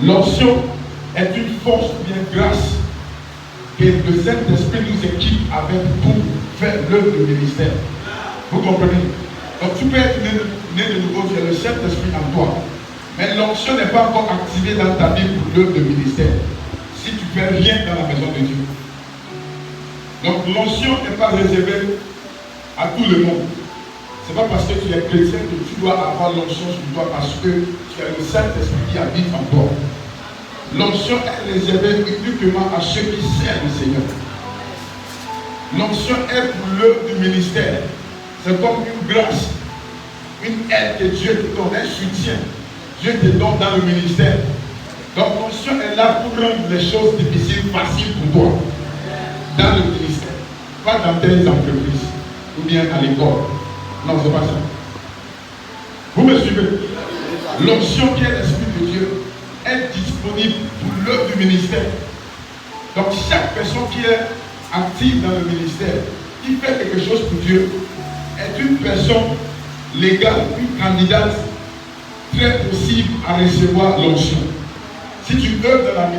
L'onction est une force ou bien grâce que le Saint-Esprit nous équipe avec pour faire l'œuvre du ministère. Vous comprenez? Donc tu peux être né de nouveau, tu as le Saint-Esprit en toi. Mais l'onction n'est pas encore activée dans ta vie pour l'œuvre du ministère. Si tu ne fais rien dans la maison de Dieu. Donc l'onction n'est pas réservée à tout le monde. Ce n'est pas parce que tu es chrétien que tu dois avoir l'onction sur toi parce que tu as le Saint-Esprit qui habite en toi. L'onction est réservée uniquement à ceux qui servent le Seigneur. L'onction est pour l'œuvre du ministère. C'est comme une grâce, une aide que Dieu te donne, un soutien. Dieu te donne dans le ministère. Donc l'onction est là pour rendre les choses difficiles, faciles pour toi. Dans le ministère. Pas dans tes entreprises ou bien à l'école. Non, c'est pas ça. Vous me suivez? L'onction qui est l'Esprit de Dieu est disponible pour l'œuvre du ministère. Donc chaque personne qui est active dans le ministère, qui fait quelque chose pour Dieu, est une personne légale, une candidate très possible à recevoir l'onction. Si tu œuvres dans le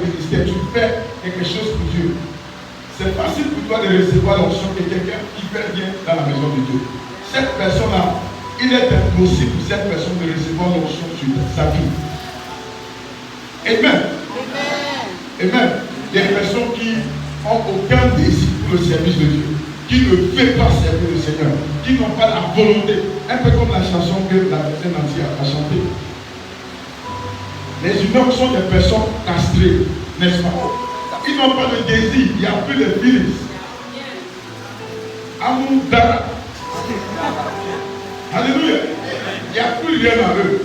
ministère, tu fais quelque chose pour Dieu. C'est facile pour toi de recevoir l'onction que quelqu'un qui fait bien dans la maison de Dieu. Cette personne-là, il est impossible pour cette personne de recevoir l'onction sur sa vie. Amen. Et même des personnes qui n'ont aucun désir pour le service de Dieu, qui ne veulent pas servir le Seigneur, qui n'ont pas la volonté, un peu comme la chanson que la personne entière a chantée. Les humains sont des personnes castrées, n'est-ce pas? Ils n'ont pas de désir, il n'y a plus de feelings. Amour d'ara. Alléluia. Il n'y a plus rien à eux.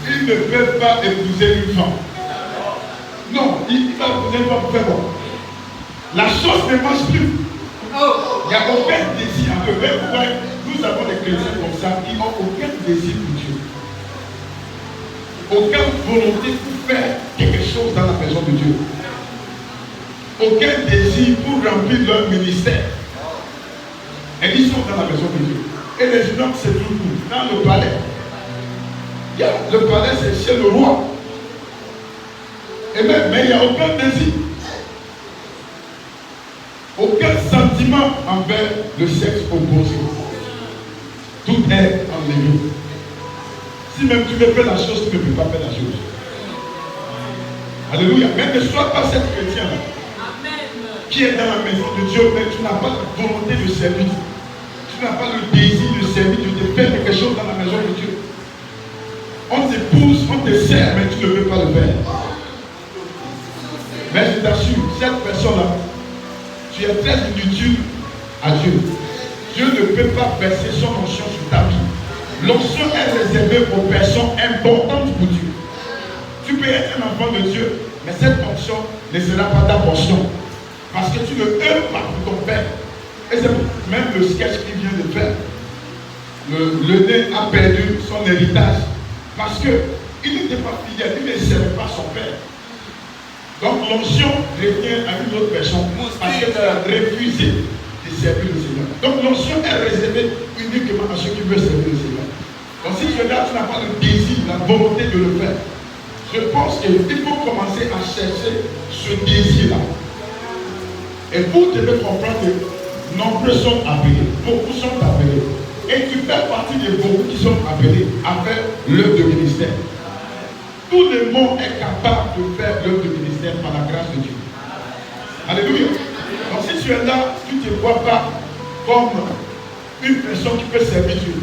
Ils ne peuvent pas épouser une femme. Non, ils ne peuvent épouser une femme pour faire quoi? La chose ne marche plus. Il n'y a aucun désir en eux. Même pourquoi nous avons des chrétiens comme ça, ils n'ont aucun désir pour Dieu. Aucune volonté pour faire quelque chose dans la maison de Dieu. Aucun désir pour remplir leur ministère. Et ils sont dans la maison de Dieu. Et les hommes se trouvent dans le palais. Le palais, c'est chez le roi. Et même, mais il n'y a aucun désir. Aucun sentiment envers le sexe opposé. Tout est enlevé. Si même tu veux faire la chose, tu ne peux pas faire la chose. Alléluia. Mais ne sois pas cette chrétienne-là qui est dans la maison de Dieu, mais tu n'as pas la volonté de servir. Tu n'as pas le désir de servir, de faire quelque chose dans la maison de Dieu. On t'épouse, on te sert, mais tu ne veux pas le faire. Mais je t'assure, cette personne-là, tu es très inutile à Dieu. Dieu ne peut pas verser son onction sur ta vie. L'onction est réservée aux personnes importantes pour Dieu. Tu peux être un enfant de Dieu, mais cette onction ne sera pas ta portion. Parce que tu ne œuvres pas pour ton père. Et c'est même le sketch qu'il vient de faire. Le né a perdu son héritage. Parce qu'il n'était pas fidèle, il ne servait pas son père. Donc l'onction revient à une autre personne. Parce qu'elle a refusé de servir le Seigneur. Donc l'onction est réservée uniquement à ceux qui veulent servir le Seigneur. Donc si tu es là, tu n'as pas le désir, la volonté de le faire. Je pense qu'il faut commencer à chercher ce désir-là. Et vous devez comprendre que nombreux sont appelés, beaucoup sont appelés. Et tu fais partie de beaucoup qui sont appelés à faire l'œuvre de ministère. Tout le monde est capable de faire l'œuvre de ministère par la grâce de Dieu. Alléluia. Donc si tu es là, tu ne te vois pas comme une personne qui peut servir Dieu.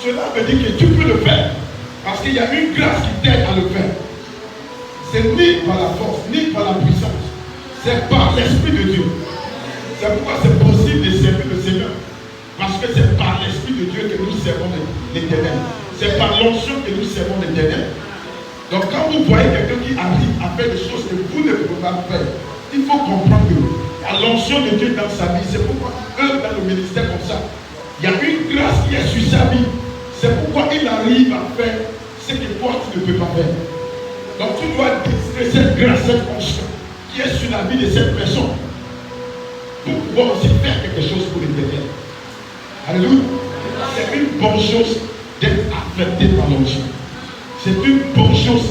Cela veut dire que tu peux le faire. Parce qu'il y a une grâce qui t'aide à le faire. C'est ni par la force, ni par la puissance. C'est par l'Esprit de Dieu. C'est pourquoi c'est possible de servir le Seigneur. Parce que c'est par l'Esprit de Dieu que nous servons l'Éternel. C'est par l'onction que nous servons l'Éternel. Donc quand vous voyez quelqu'un qui arrive à faire des choses que vous ne pouvez pas faire, il faut comprendre que il y a l'onction de Dieu dans sa vie. C'est pourquoi eux, dans le ministère comme ça, il y a une grâce qui est sur sa vie. C'est pourquoi il arrive à faire ce que toi tu ne peux pas faire. Donc tu dois désirer cette grâce, cette onction qui est sur la vie de cette personne pour pouvoir aussi faire quelque chose pour l'Éternel. Alléluia. C'est une bonne chose d'être affecté par l'onction. C'est une bonne chose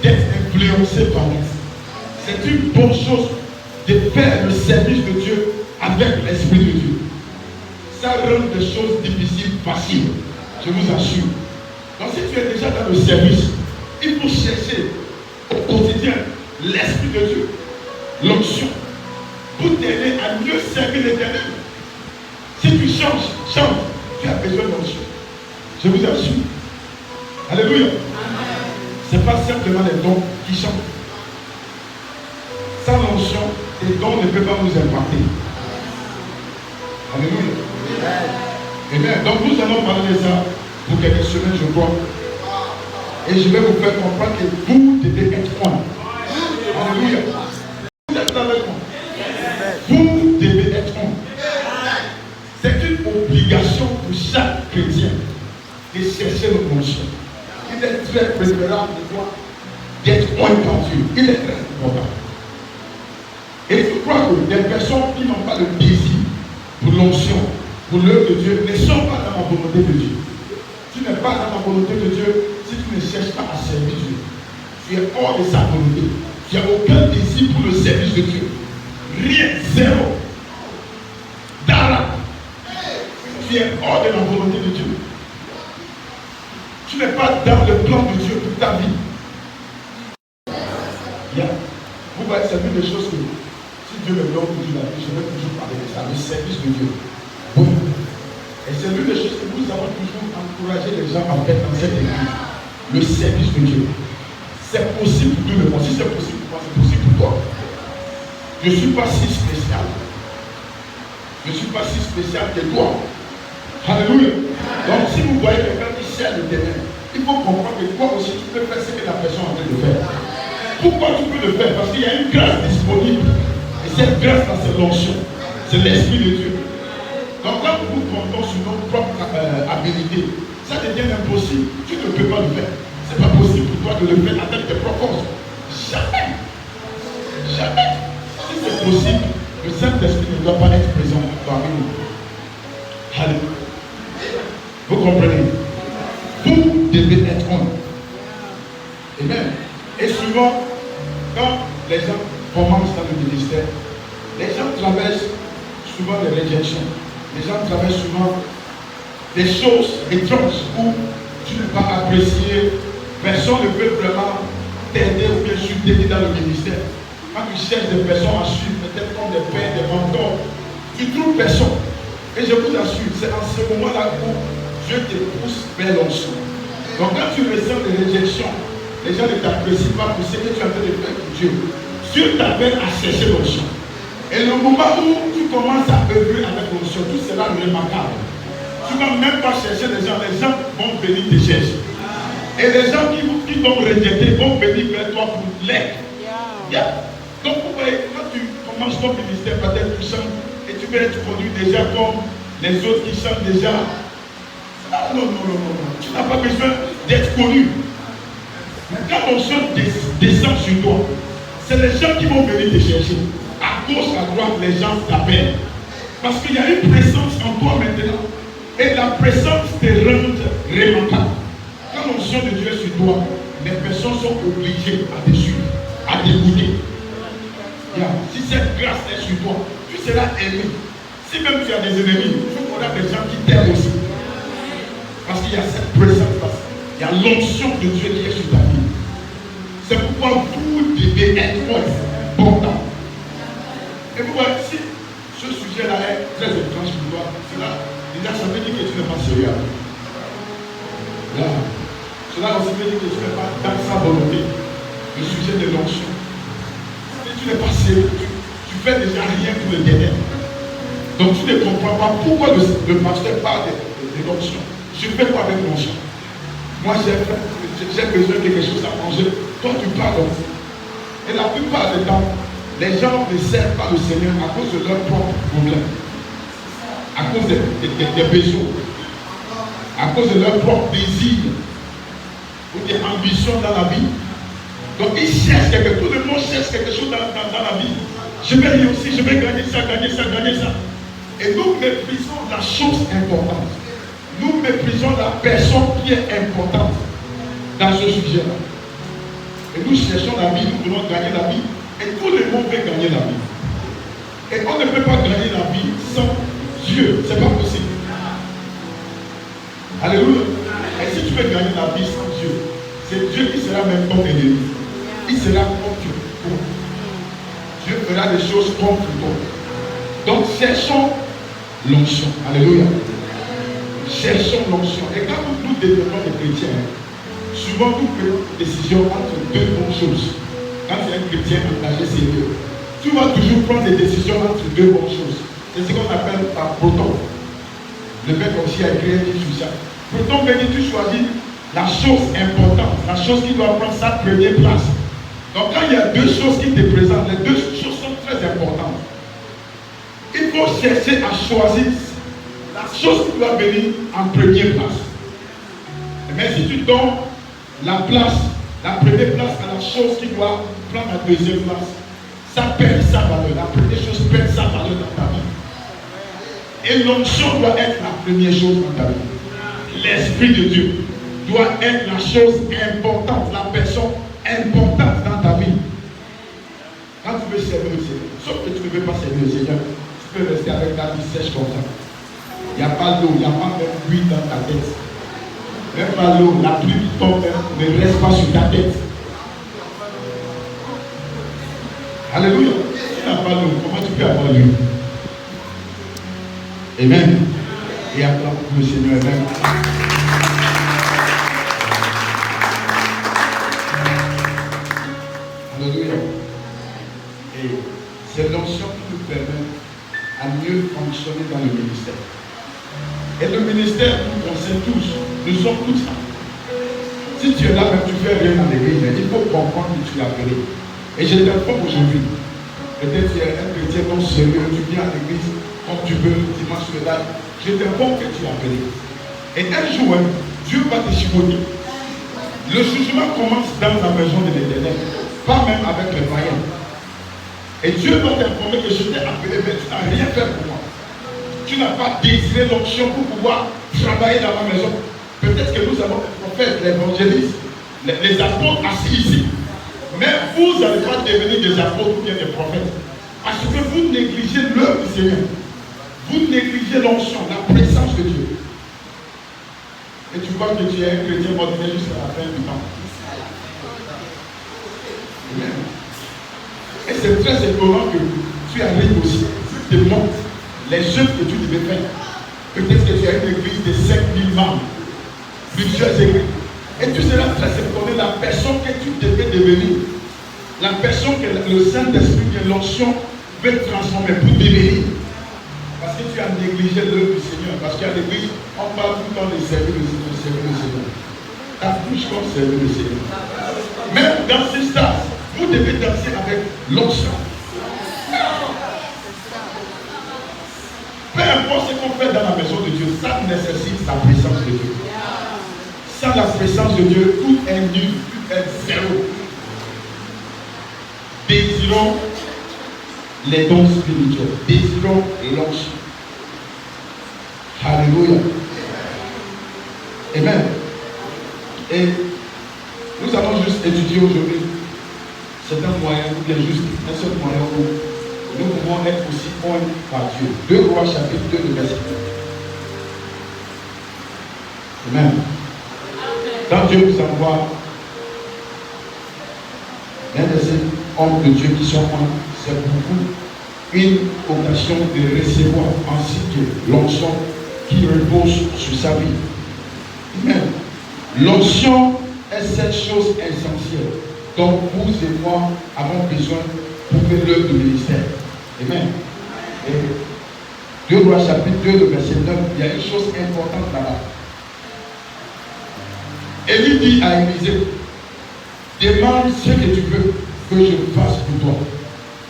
d'être influencé par lui. C'est une bonne chose de faire le service de Dieu avec l'Esprit de Dieu. Ça rend des choses difficiles faciles, je vous assure. Donc si tu es déjà dans le service, il faut chercher au quotidien l'Esprit de Dieu, l'onction, pour t'aider à mieux servir l'Éternel. Si tu changes, tu as besoin d'onction. Je vous assure. Alléluia. Ce n'est pas simplement les dons qui changent. Sans l'onction, les dons ne peuvent pas nous impacter. Alléluia. Amen. Donc nous allons parler de ça pour quelques semaines, je crois. Et je vais vous faire comprendre que vous devez être un. Alléluia. Vous êtes avec moi. Vous devez être un. C'est une obligation pour chaque chrétien de chercher l'onction. Il est très préférable de toi d'être un par Dieu. Il est très important. Et je crois que des personnes qui n'ont pas le désir pour l'onction, pour l'œuvre de Dieu, ne sont pas dans la volonté de Dieu. Tu n'es pas dans la volonté de Dieu si tu ne cherches pas à servir Dieu. Tu es hors de sa volonté. Tu n'as aucun désir pour le service de Dieu. Rien, zéro. Dara. Tu es hors de la volonté de Dieu. Tu n'es pas dans le plan de Dieu pour ta vie. Vous voyez, c'est l'une des choses que si Dieu me donne pour la vie, je vais toujours parler de ça, le service de Dieu. Oui. Et c'est l'une des choses que nous avons toujours encouragé les gens à faire dans cette église. Le service de Dieu. C'est possible pour tout le monde. Si c'est possible pour moi, c'est possible pour toi. Je ne suis pas si spécial. Je ne suis pas si spécial que toi. Alléluia. Donc si vous voyez quelqu'un qui sert le terrain, il faut comprendre que toi aussi tu peux faire ce que la personne est en train de faire. Pourquoi tu peux le faire? Parce qu'il y a une grâce disponible. Et cette grâce là, c'est l'onction. C'est l'Esprit de Dieu. Donc quand nous comptons sur notre propre habilité, ça devient impossible. Tu ne peux pas le faire. Ce n'est pas possible pour toi de le faire avec tes propres forces. Jamais. Jamais. Si c'est possible, le Saint-Esprit ne doit pas être présent parmi nous. Alléluia. Vous comprenez? Vous devez être un. Amen. Et souvent, quand les gens commencent dans le ministère, les gens traversent souvent des réjections. Les gens traversent souvent des choses étranges où tu n'es pas apprécié. Personne ne peut vraiment t'aider ou bien t'aider dans le ministère. Quand tu cherches des personnes à suivre, peut-être comme des pères, des mentors, tu trouves personne. Et je vous assure, c'est en ce moment-là où Dieu te pousse vers l'onction. Donc quand tu ressens des réjections, les gens ne t'apprécient pas pour ce que tu es en train de faire pour Dieu. Dieu t'appelle à chercher l'onction. Et le moment où tu commences à œuvrer avec l'onction, tout cela est remarquable. Tu ne vas même pas chercher les gens vont venir te chercher. Et les gens qui t'ont rejeté vont venir vers toi pour l'aide. Yeah. Donc vous voyez, quand tu commences ton ministère, peut-être tu chantes et tu veux être connu déjà comme les autres qui chantent déjà. Ah, non. Tu n'as pas besoin d'être connu. Mais quand l'onction descend sur toi, c'est les gens qui vont venir te chercher. À gauche, à droite, les gens t'appellent. Parce qu'il y a une présence en toi maintenant. Et la présence te rend remarquable. Quand l'onction de Dieu est sur toi, les personnes sont obligées à te suivre, à t'écouter. Si cette grâce est sur toi, tu seras aimé. Si même tu as des ennemis, il faudra des gens qui t'aiment aussi. Parce qu'il y a cette présence-là. Il y a l'onction de Dieu qui est sur ta vie. C'est pourquoi vous devez être important. Et vous voyez, si ce sujet-là est très étrange pour toi, cela ça veut dire que tu n'es pas sérieux. Là. Cela aussi veut dire que tu n'es pas dans sa volonté. Le sujet de l'onction. Si tu n'es pas sérieux, tu fais déjà rien pour le ténèbres. Donc tu ne comprends pas pourquoi le pasteur parle de l'onction. Je fais quoi avec l'onction? Moi j'ai besoin de quelque chose à manger. Toi tu parles. Et la plupart des temps, les gens ne servent pas le Seigneur à cause de leurs propres problèmes. À cause des besoins. À cause de leurs propres désirs. Ou des ambitions dans la vie. Donc ils cherchent quelque chose. Tout le monde cherche quelque chose dans la vie. Je vais réussir, je vais gagner ça. Et nous méprisons la chose importante. Nous méprisons la personne qui est importante dans ce sujet-là. Et nous cherchons la vie, nous voulons gagner la vie. Et tout le monde veut gagner la vie. Et on ne peut pas gagner la vie sans Dieu. C'est pas possible. Alléluia. Et si tu veux gagner la vie sans Dieu, c'est Dieu qui sera même ton ennemi. Il sera contre toi. Dieu fera des choses contre toi. Donc cherchons l'onction. Alléluia. Cherchons l'onction. Et quand nous devenons des chrétiens, souvent nous prenons des décisions entre deux bonnes choses. Quand tu es un chrétien engagé sérieux, tu vas toujours prendre des décisions entre deux bonnes choses. C'est ce qu'on appelle par proton. Le père aussi a écrit un livre sur ça. Proton veut dire tu choisis la chose importante, la chose qui doit prendre sa première place. Donc quand il y a deux choses qui te présentent, les deux choses sont très importantes. Il faut chercher à choisir la chose qui doit venir en première place. Mais si tu donnes la première place à la chose qui doit prendre la deuxième place, ça perd sa valeur. La première chose perd sa valeur dans ta vie. Et l'onction doit être la première chose dans ta vie. L'Esprit de Dieu doit être la chose importante, la personne importante dans ta vie. Quand tu veux servir le Seigneur, sauf que tu ne veux pas servir le Seigneur, tu peux rester avec ta vie sèche comme ça. Il n'y a pas d'eau, il n'y a pas même pluie dans ta tête. Même pas l'eau, la pluie qui tombe ne reste pas sur ta tête. Alléluia. Si tu n'as pas l'eau, comment tu peux avoir l'eau? Amen. Et acclame pour le Seigneur. Amen. Alléluia. Et c'est l'onction qui nous permet à mieux fonctionner dans le ministère. Et le ministère nous concerne tous. Nous sommes tous là. Si tu es là, même tu ne fais rien dans l'église, il faut comprendre que tu es appelé. Et je t'informe aujourd'hui. Peut-être tu es un chrétien non sérieux, tu viens à l'église comme tu veux, dimanche le live. Je t'informe que tu es appelé. Et un jour, Dieu va te chicoter. Le jugement commence dans la maison de l'Éternel, pas même avec les païens. Et Dieu va t'informer que je t'ai appelé, mais tu n'as rien fait pour moi. Tu n'as pas désiré l'onction pour pouvoir travailler dans ma maison. Peut-être que nous avons des prophètes, les évangélistes, les apôtres assis ici. Mais vous n'allez pas devenir des apôtres ou bien des prophètes. Parce que vous négligez l'œuvre du Seigneur. Vous négligez l'onction, la présence de Dieu. Et tu vois que tu es un chrétien ordinaire jusqu'à la fin du temps. Amen. Et c'est très étonnant que tu arrives aussi, tu te montres les œuvres que tu devais faire. Peut-être que tu as une église de 5000 membres, plusieurs églises. Et tu seras très étonné la personne que tu devais devenir. La personne que le Saint-Esprit de l'onction veut transformer pour devenir. Parce que tu as négligé l'œuvre du Seigneur. Parce qu'à l'église, on parle tout le temps de servir le Seigneur, servir le Seigneur. Ta bouche comme servir le Seigneur. Même dans ce stade, vous devez danser avec l'onction. Peu importe ce qu'on fait dans la maison de Dieu, ça nécessite la présence de Dieu. Sans la présence de Dieu, tout est nul, tout est zéro. Désirons les dons spirituels. Désirons l'onction. Alléluia. Amen. Et nous allons juste étudier aujourd'hui. C'est un moyen, ou bien juste un seul moyen où nous pouvons être aussi oints par Dieu. 2 Rois chapitre 2, le verset 1. Amen. Quand Dieu nous envoie un de ces hommes de Dieu qui sont oints, c'est pour vous une occasion de recevoir ainsi que l'onction qui repose sur sa vie. Amen. L'onction est cette chose essentielle dont vous et moi avons besoin pour faire l'œuvre du ministère. Amen. Et 2 Rois chapitre 2, le verset 9, il y a une chose importante là-bas. Élie dit à Élisée, demande ce que tu veux que je fasse pour toi,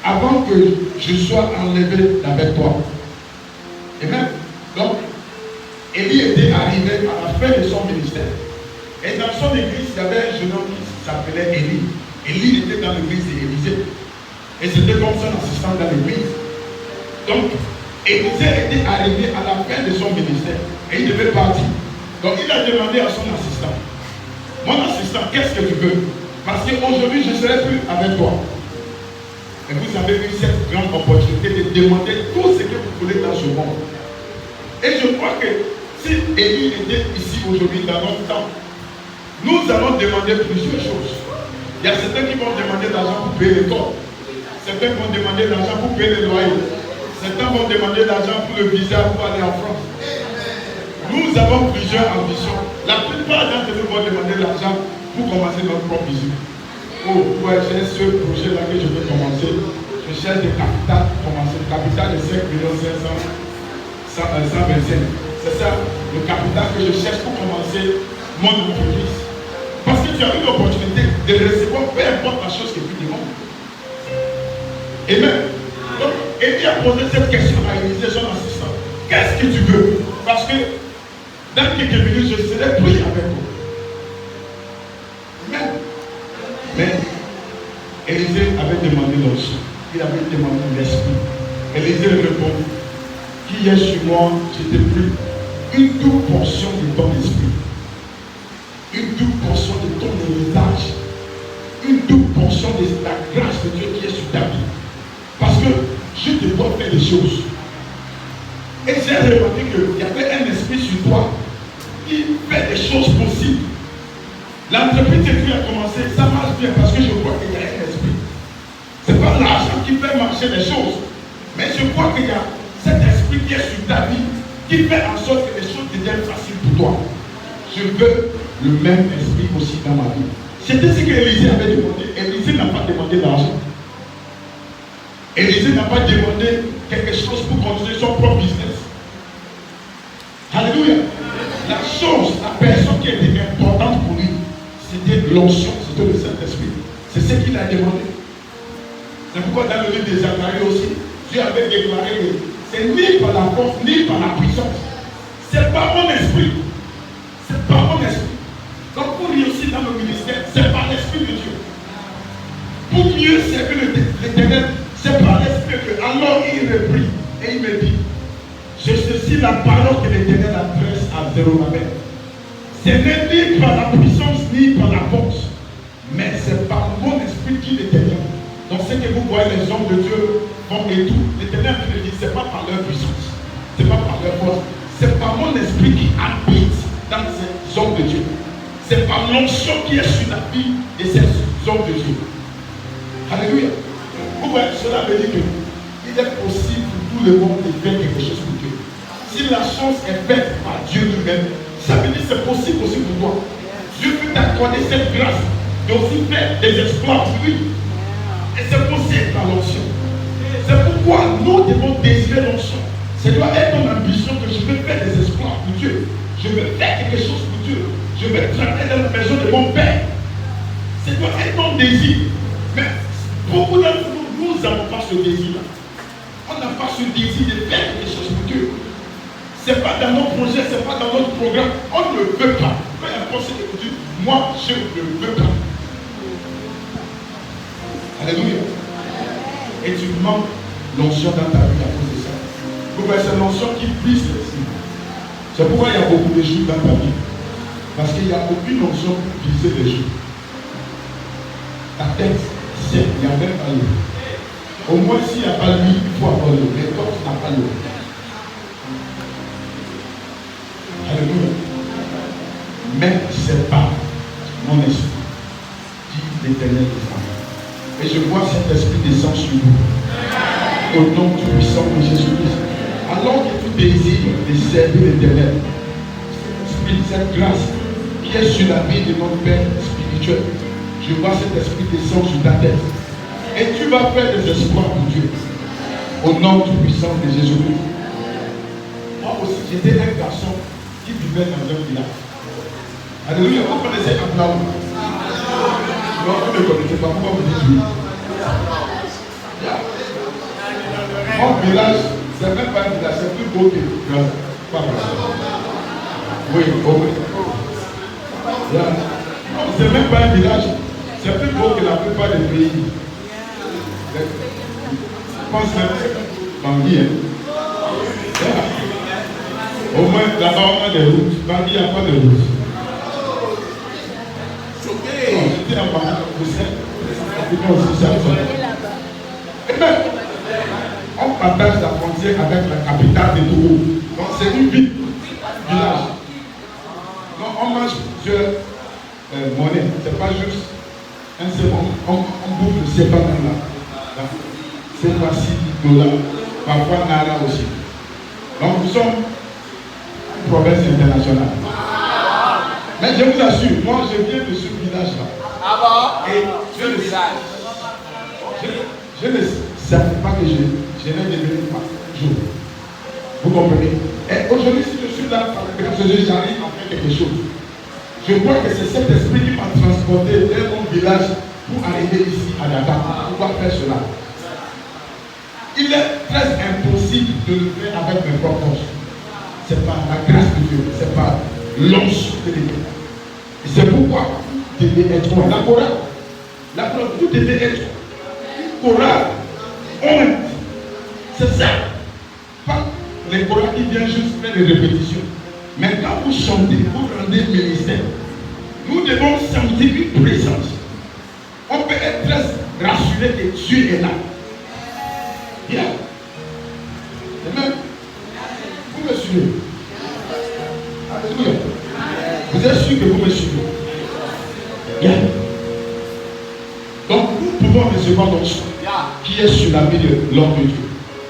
avant que je sois enlevé d'avec toi. Amen. Donc, Élie était arrivé à la fin de son ministère. Et dans son église, il y avait un jeune homme qui s'appelait Élie. Élie était dans l'église d'Élisée. Et c'était comme son assistant dans l'église. Donc, Élisée était arrivé à la fin de son ministère. Et il devait partir. Donc, il a demandé à son assistant, mon assistant, qu'est-ce que tu veux? Parce qu'aujourd'hui, je ne serai plus avec toi. Et vous avez eu cette grande opportunité de demander tout ce que vous voulez dans ce monde. Et je crois que si Élie était ici aujourd'hui dans notre temps, nous allons demander plusieurs choses. Il y a certains qui vont demander de l'argent pour payer l'école. Certains vont demander de l'argent pour payer les loyers. Certains vont demander de l'argent pour le visa pour aller en France. Nous avons plusieurs ambitions. La plupart d'entre nous vont demander de l'argent pour commencer notre propre business. Oh, ouais, j'ai ce projet-là que je veux commencer. Je cherche des capitales pour commencer. Le capital de 5 125. C'est ça, le capital que je cherche pour commencer mon entreprise. Parce que tu as eu l'opportunité de recevoir peu importe la chose que tu demandes. Amen. Donc, Élie a posé cette question à Élisée, son assistant. Qu'est-ce que tu veux? Parce que dans quelques minutes, je serai pris avec vous. Amen. Mais Élisée avait demandé l'onction. Il avait demandé l'esprit. Élisée répondit, qui est sur moi, je te prie, une double portion de ton esprit. Une double portion de ton héritage. Une double portion de la grâce de Dieu qui est sur ta vie. Parce que je te dois faire des choses. Et j'ai remarqué qu'il y avait un esprit sur toi qui fait des choses possibles. L'entreprise que tu as commencé, ça marche bien parce que je crois qu'il y a un esprit. Ce n'est pas l'argent qui fait marcher les choses. Mais je crois qu'il y a cet esprit qui est sur ta vie, qui fait en sorte que les choses deviennent faciles pour toi. Je veux le même esprit aussi dans ma vie. C'était ce qu'Élisée avait demandé. Élisée n'a pas demandé d'argent. Élisée n'a pas demandé quelque chose pour construire son propre business. Alléluia. La chose, la personne qui était importante pour lui, c'était l'onction, c'était le Saint-Esprit. C'est ce qu'il a demandé. C'est pourquoi dans le livre des Zacharie aussi, Dieu avait déclaré que c'est ni par la force, ni par la puissance. C'est par mon esprit. C'est par mon esprit. Donc pour réussir dans le ministère, c'est par l'Esprit de Dieu. Pour mieux servir l'Éternel, c'est par l'Esprit que alors il reprit et il me dit, je saisis la parole que l'Éternel adresse à Zérubabel. Ce n'est ni par la puissance ni par la force, mais c'est par mon esprit qui l'Éternel. Donc ce que vous voyez les hommes de Dieu font et tout, l'Éternel te dit, ce n'est pas par leur puissance, ce n'est pas par leur force, c'est par mon esprit qui habite dans ces hommes de Dieu. C'est par l'onction qui est sur la vie de ces hommes de Dieu. Alléluia. Vous voyez, cela veut dire qu'il est possible pour tout le monde de faire quelque chose pour Dieu. Si la chose est faite par Dieu lui-même, ça veut dire que c'est possible aussi pour toi. Dieu peut t'accorder cette grâce de aussi faire des exploits pour lui. Et c'est possible par l'onction. C'est pourquoi nous devons désirer l'onction. Ça doit être ton ambition que je veux faire des exploits pour Dieu. Je veux faire quelque chose pour Dieu. Je veux travailler dans la maison de mon Père. Ça doit être ton désir. Mais beaucoup d'entre nous, nous n'avons pas ce désir-là. On n'a pas ce désir de faire quelque chose pour Dieu. Ce n'est pas dans nos projets, ce n'est pas dans notre programme. On ne veut pas. Peu importe ce que tu dis, moi, je ne veux pas. Alléluia. Et tu manques l'onction dans ta vie à cause de ça. Vous voyez, c'est l'onction qui brise les signes. C'est pourquoi il y a beaucoup de jours dans ta vie. Parce qu'il n'y a aucune onction pour briser les jours. Ta tête, c'est, il n'y a même pas l'eau. Au moins, s'il n'y a pas lui, il faut avoir l'eau. Mais toi, tu n'as pas l'eau. Alléluia. Mais c'est pas mon esprit, dit l'Éternel des armées. Et je vois cet esprit descendre sur vous. Au nom du puissant de Jésus-Christ. Alors que tu désires de servir l'Éternel, cette grâce qui est sur la vie de notre Père spirituel, je vois cet esprit descendre sur ta tête. Et tu vas faire des espoirs pour Dieu. Au nom du puissant de Jésus-Christ. Moi aussi, j'étais un garçon qui vivait dans un village. Alléluia, vous connaissez Abraham? Non, vous ne connaissez pas, pourquoi vous dites oui? Mon village, c'est même pas un village, c'est plus beau que Gaza. Oui, oui. C'est même pas un village, c'est plus beau que la plupart des pays. Je pense même Bangui, au moins là-bas on a des routes. Bangui, il n'y a pas de routes. habité en Guadeloupe, vous savez. Et même, on partage la frontière avec la capitale de Togo. Donc c'est une ville, village. Donc on mange plusieurs monnaies. C'est pas juste un seul moment. On bouffe le CFA même là. C'est pas $6, parfois Nara aussi. Donc nous sommes une province internationale. Mais je vous assure, moi je viens de ce village-là. Et je ne savais pas que je n'ai devenu pas toujours. Vous comprenez? Et aujourd'hui, si je suis là, parce que j'arrive à faire quelque chose, je crois que c'est cet esprit qui m'a transporté vers mon village pour arriver ici à Dakar, pour pouvoir faire cela. Il est très impossible de le faire avec mes propres forces. C'est par la grâce de Dieu, c'est par l'onction de Dieu. Et c'est pourquoi vous devez être la chorale, vous devez être une chorale honte. C'est ça. Pas les chorales qui viennent juste faire des répétitions. Mais quand vous chantez, vous rendez ministère. Nous devons sentir une présence. On peut être très rassuré que Dieu est là. Bien. Et même, vous me suivez. Alléluia. Vous êtes sûr que vous me suivez. Bien. Donc, nous pouvons recevoir notre chant qui est sur la vie de l'homme de Dieu.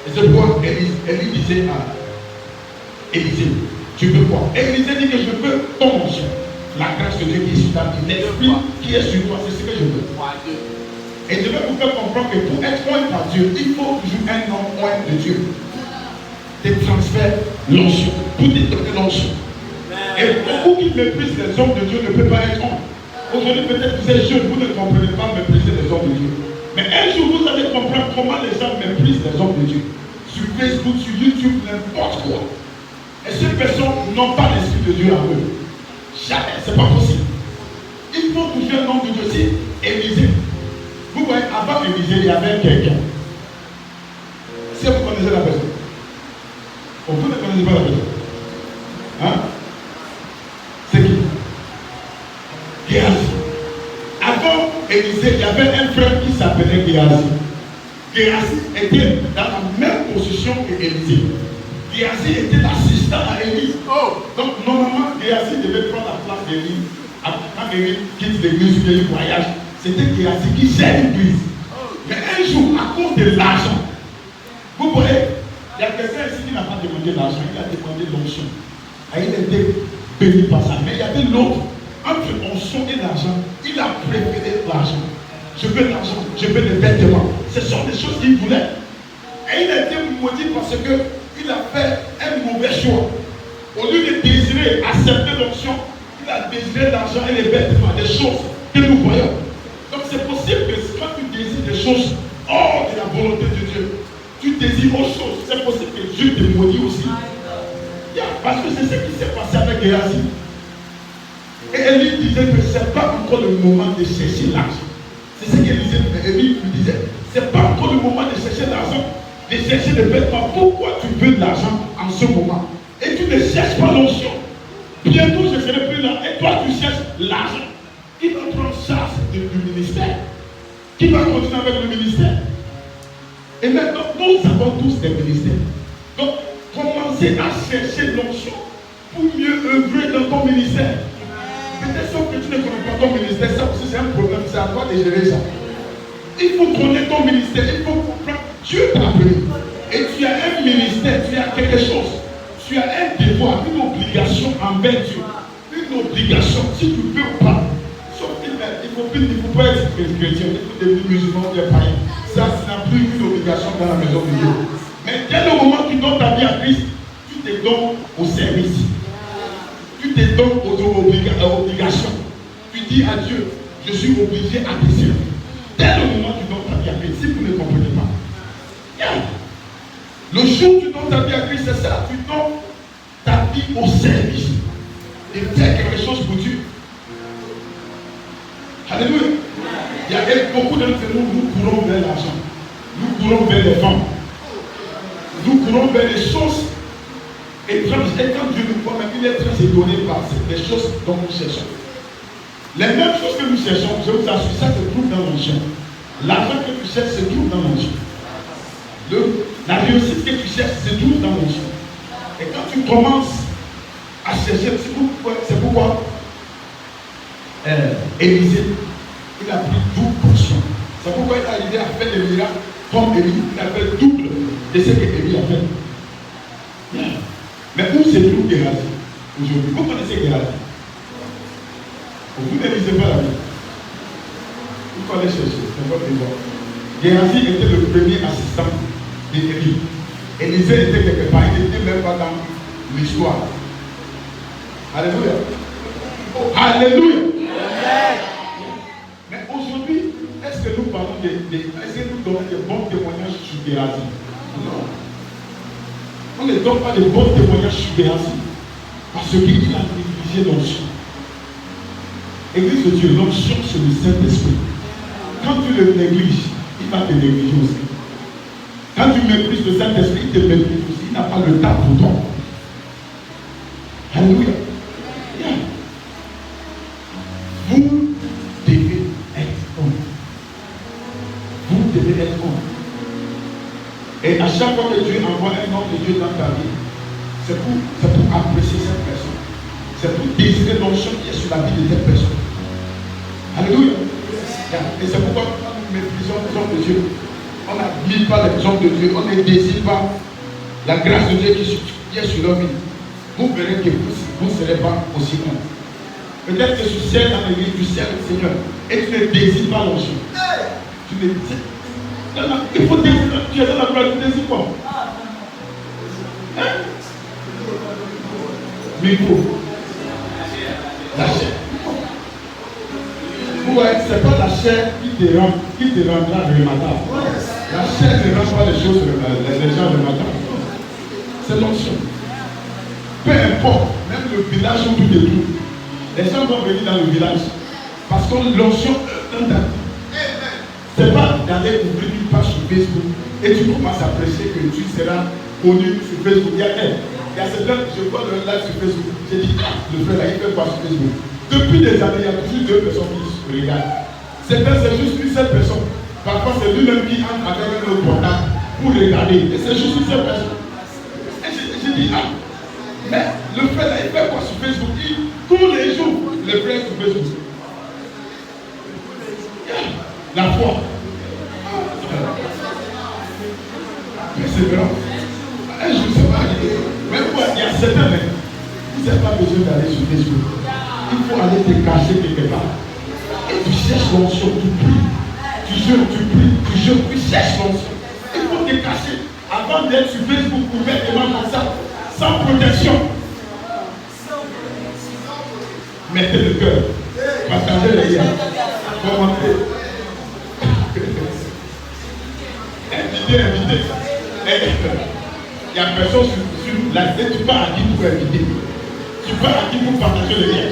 Et c'est pourquoi Élie disait à Élisée, tu veux quoi? Élisée dit que je veux ton onction. La grâce de Dieu qui est sur ta vie, l'esprit qui est sur toi, c'est ce que je veux. Et je vais vous faire comprendre que pour être oint par Dieu, il faut toujours un homme oint de Dieu. Des transferts, l'onction. Tout est donné l'onction. Et beaucoup qui méprisent les hommes de Dieu ne peuvent pas être oint. Aujourd'hui, peut-être vous êtes jeunes, vous ne comprenez pas mépriser les hommes de Dieu. Mais un jour, vous allez comprendre comment les gens méprisent les hommes de Dieu. Sur Facebook, sur YouTube, n'importe quoi. Et ces personnes n'ont pas l'esprit de Dieu en eux. Jamais, c'est pas possible. Il faut toujours un homme de Dieu. Si Élisée, vous voyez, avant Élisée, il y avait quelqu'un. Si vous connaissez la personne, vous ne connaissez pas la personne. Hein? C'est qui? Géasi. Avant Élisée, il y avait un frère qui s'appelait Géasi. Géasi était dans la même position que Élisée. Géasi était l'assistant à Élie. Donc normalement, Géasi devait prendre la place d'Élie. Quand Élie quitte l'église ou qu'il voyage, c'était Géasi qui gère l'église. Mais un jour, à cause de l'argent, vous voyez, il y a quelqu'un ici qui n'a pas demandé l'argent, il a demandé l'onction. Et il était béni par ça. Mais il y avait l'autre, entre l'onction et l'argent, il a préféré l'argent. Je veux l'argent, je veux les vêtements. Ce sont des choses qu'il voulait. Et il a été maudit parce qu'il a fait un mauvais choix. Au lieu de désirer accepter l'onction, il a désiré l'argent et les vêtements, des choses que nous voyons. Donc c'est possible que quand tu désires des choses hors de la volonté de Dieu, tu désires autre chose. C'est possible que Dieu te maudit aussi. Parce que c'est ce qui s'est passé avec Géasi. Et Élie disait que ce n'est pas encore le moment de chercher l'argent. C'est ce qu'Élie lui disait. Ce n'est pas encore le moment de chercher l'argent, de chercher des vêtements. Pourquoi tu veux de l'argent en ce moment? Et tu ne cherches pas l'onction. Bientôt je ne serai plus là. Et toi tu cherches l'argent. Qui va prendre charge du ministère? Qui va continuer avec le ministère? Et maintenant, nous avons tous des ministères. Donc, commencez à chercher l'onction pour mieux œuvrer dans ton ministère. Peut-être sauf que tu ne connais pas ton ministère, ça aussi c'est un problème, c'est à toi de gérer ça. Il faut connaître ton ministère, il faut comprendre. Dieu t'a appelé. Et tu as un ministère, tu as quelque chose. Tu as un devoir, une obligation envers Dieu. Une obligation, si tu veux ou pas. Sauf qu'il ne faut pas être chrétien, il faut devenir musulman ou païen. Ça, ce n'est plus une obligation dans la maison de Dieu. Mais dès le moment où tu donnes ta vie à Christ, tu te donnes au service. Tu te donnes aux obligations. Tu dis à Dieu, je suis obligé à te servir. Dès le moment où tu donnes ta vie à Christ, si vous ne comprenez pas. Le jour où tu donnes ta vie à Christ, c'est ça, tu donnes ta vie au service. Et faire quelque chose pour Dieu. Alléluia. Il y a beaucoup d'entre nous courons vers l'argent. Nous courons vers les femmes. Nous courons vers les choses étranges. Et quand Dieu nous voit, il est très étonné par les choses dont nous cherchons. Les mêmes choses que nous cherchons, je vous assure, ça se trouve dans l'onction. L'argent que tu cherches se trouve dans l'onction. La réussite que tu cherches se trouve dans l'onction. Et quand tu commences à chercher, c'est pourquoi Élisée, il a pris 12%. C'est pourquoi il est arrivé à faire des miracles comme Élie. Il a fait double de ce que Élie a fait. Yeah. Mais où se trouve Géhazi aujourd'hui? Vous connaissez Géhazi? Vous ne lisez pas la Bible. Il faut aller chercher, c'est votre devoir. Géhazi était le premier assistant d'Élie. Élisée était quelque part, il n'était même pas dans l'histoire. Alléluia. Oh, alléluia. Mais aujourd'hui, est-ce que nous parlons est-ce que nous donnons des bons témoignages sur Géhazi? Non. On ne donne pas de bons témoignages sur Géhazi. Parce qu'il a négligé l'onction. Église de Dieu, l'onction c'est le Saint-Esprit. Quand tu le négliges, il va te négliger aussi. Quand tu méprises le Saint-Esprit, il te méprise aussi. Il n'a pas le temps pour toi. Alléluia. Yeah. Vous devez être homme. Vous devez être homme. Et à chaque fois que Dieu envoie un homme de Dieu dans ta vie, c'est pour apprécier cette personne. C'est pour désirer l'onction qui est sur la vie de cette personne. Alléluia. Et c'est pourquoi quand nous méprisons les hommes de Dieu, on n'admire pas les hommes de Dieu, on ne désire pas la grâce de Dieu qui est sur leur vie. Vous verrez que vous ne serez pas aussi bon. Peut-être que tu sers dans l'église, tu sers le Seigneur, et tu ne désires pas l'onction. Tu ne désires. Il faut désirer, tu es dans la gloire, tu désires quoi? Micro. La chair. Vous voyez, ce n'est pas la chair qui te rendra remarquable. La chair ne rend pas les choses, les gens remarquables. C'est l'onction. Peu importe, même le village où tout est tout. Les gens vont venir dans le village. Parce que l'onction dans ta vie. C'est pas d'aller ouvrir une page sur Facebook et tu commences à prêcher que tu seras connu sur Facebook. Il y a certains, je vois le live sur Facebook. J'ai dit, le frère là, il fait quoi sur Facebook? Depuis des années, il y a toujours deux personnes qui se regardent. C'est juste une seule personne. Parfois, c'est lui-même qui entre avec un autre portable pour regarder. Et c'est juste une seule personne. Et j'ai dit, mais le frère là, il fait quoi sur Facebook? Tous les jours, le frère sur Facebook. La foi. Persévérance. Un jour, ça va arriver. Mais quoi, il y a certains, mais vous n'avez pas besoin d'aller sur Facebook. Il faut aller te cacher quelque part. Et tu cherches l'onction, tu pries. Tu jeûnes, tu pries, tu jeûnes, tu cherches l'onction. Il faut te cacher avant d'être sur Facebook ouvertement comme ça, sans protection. Mettez le cœur. Partagez les liens. Commentez. Invitez. Il n'y a personne sur la tête. Tu pars à qui pour inviter. Tu pars à qui pour partager le lien.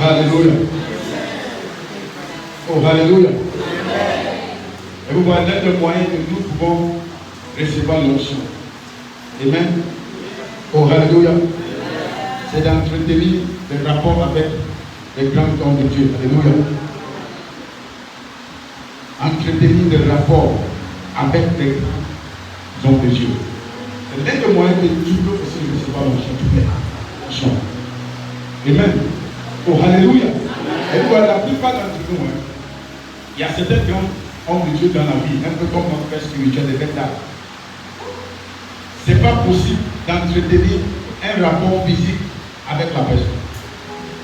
Alléluia. Oh, alléluia. Et vous voyez l'un des moyens que nous pouvons recevoir l'onction. Amen. Oh, alléluia. C'est d'entretenir des rapports avec les grands hommes de Dieu. Alléluia. Entretenir des rapports avec les hommes de Dieu. C'est l'un des moyens que tu peux aussi recevoir l'onction. Amen. Oh, alléluia. Et vous voyez, la plupart d'entre nous, il y a certains grands hommes de Dieu dans la vie, un peu comme notre père spirituel de Bethel. Ce n'est pas possible d'entretenir un rapport physique avec la personne.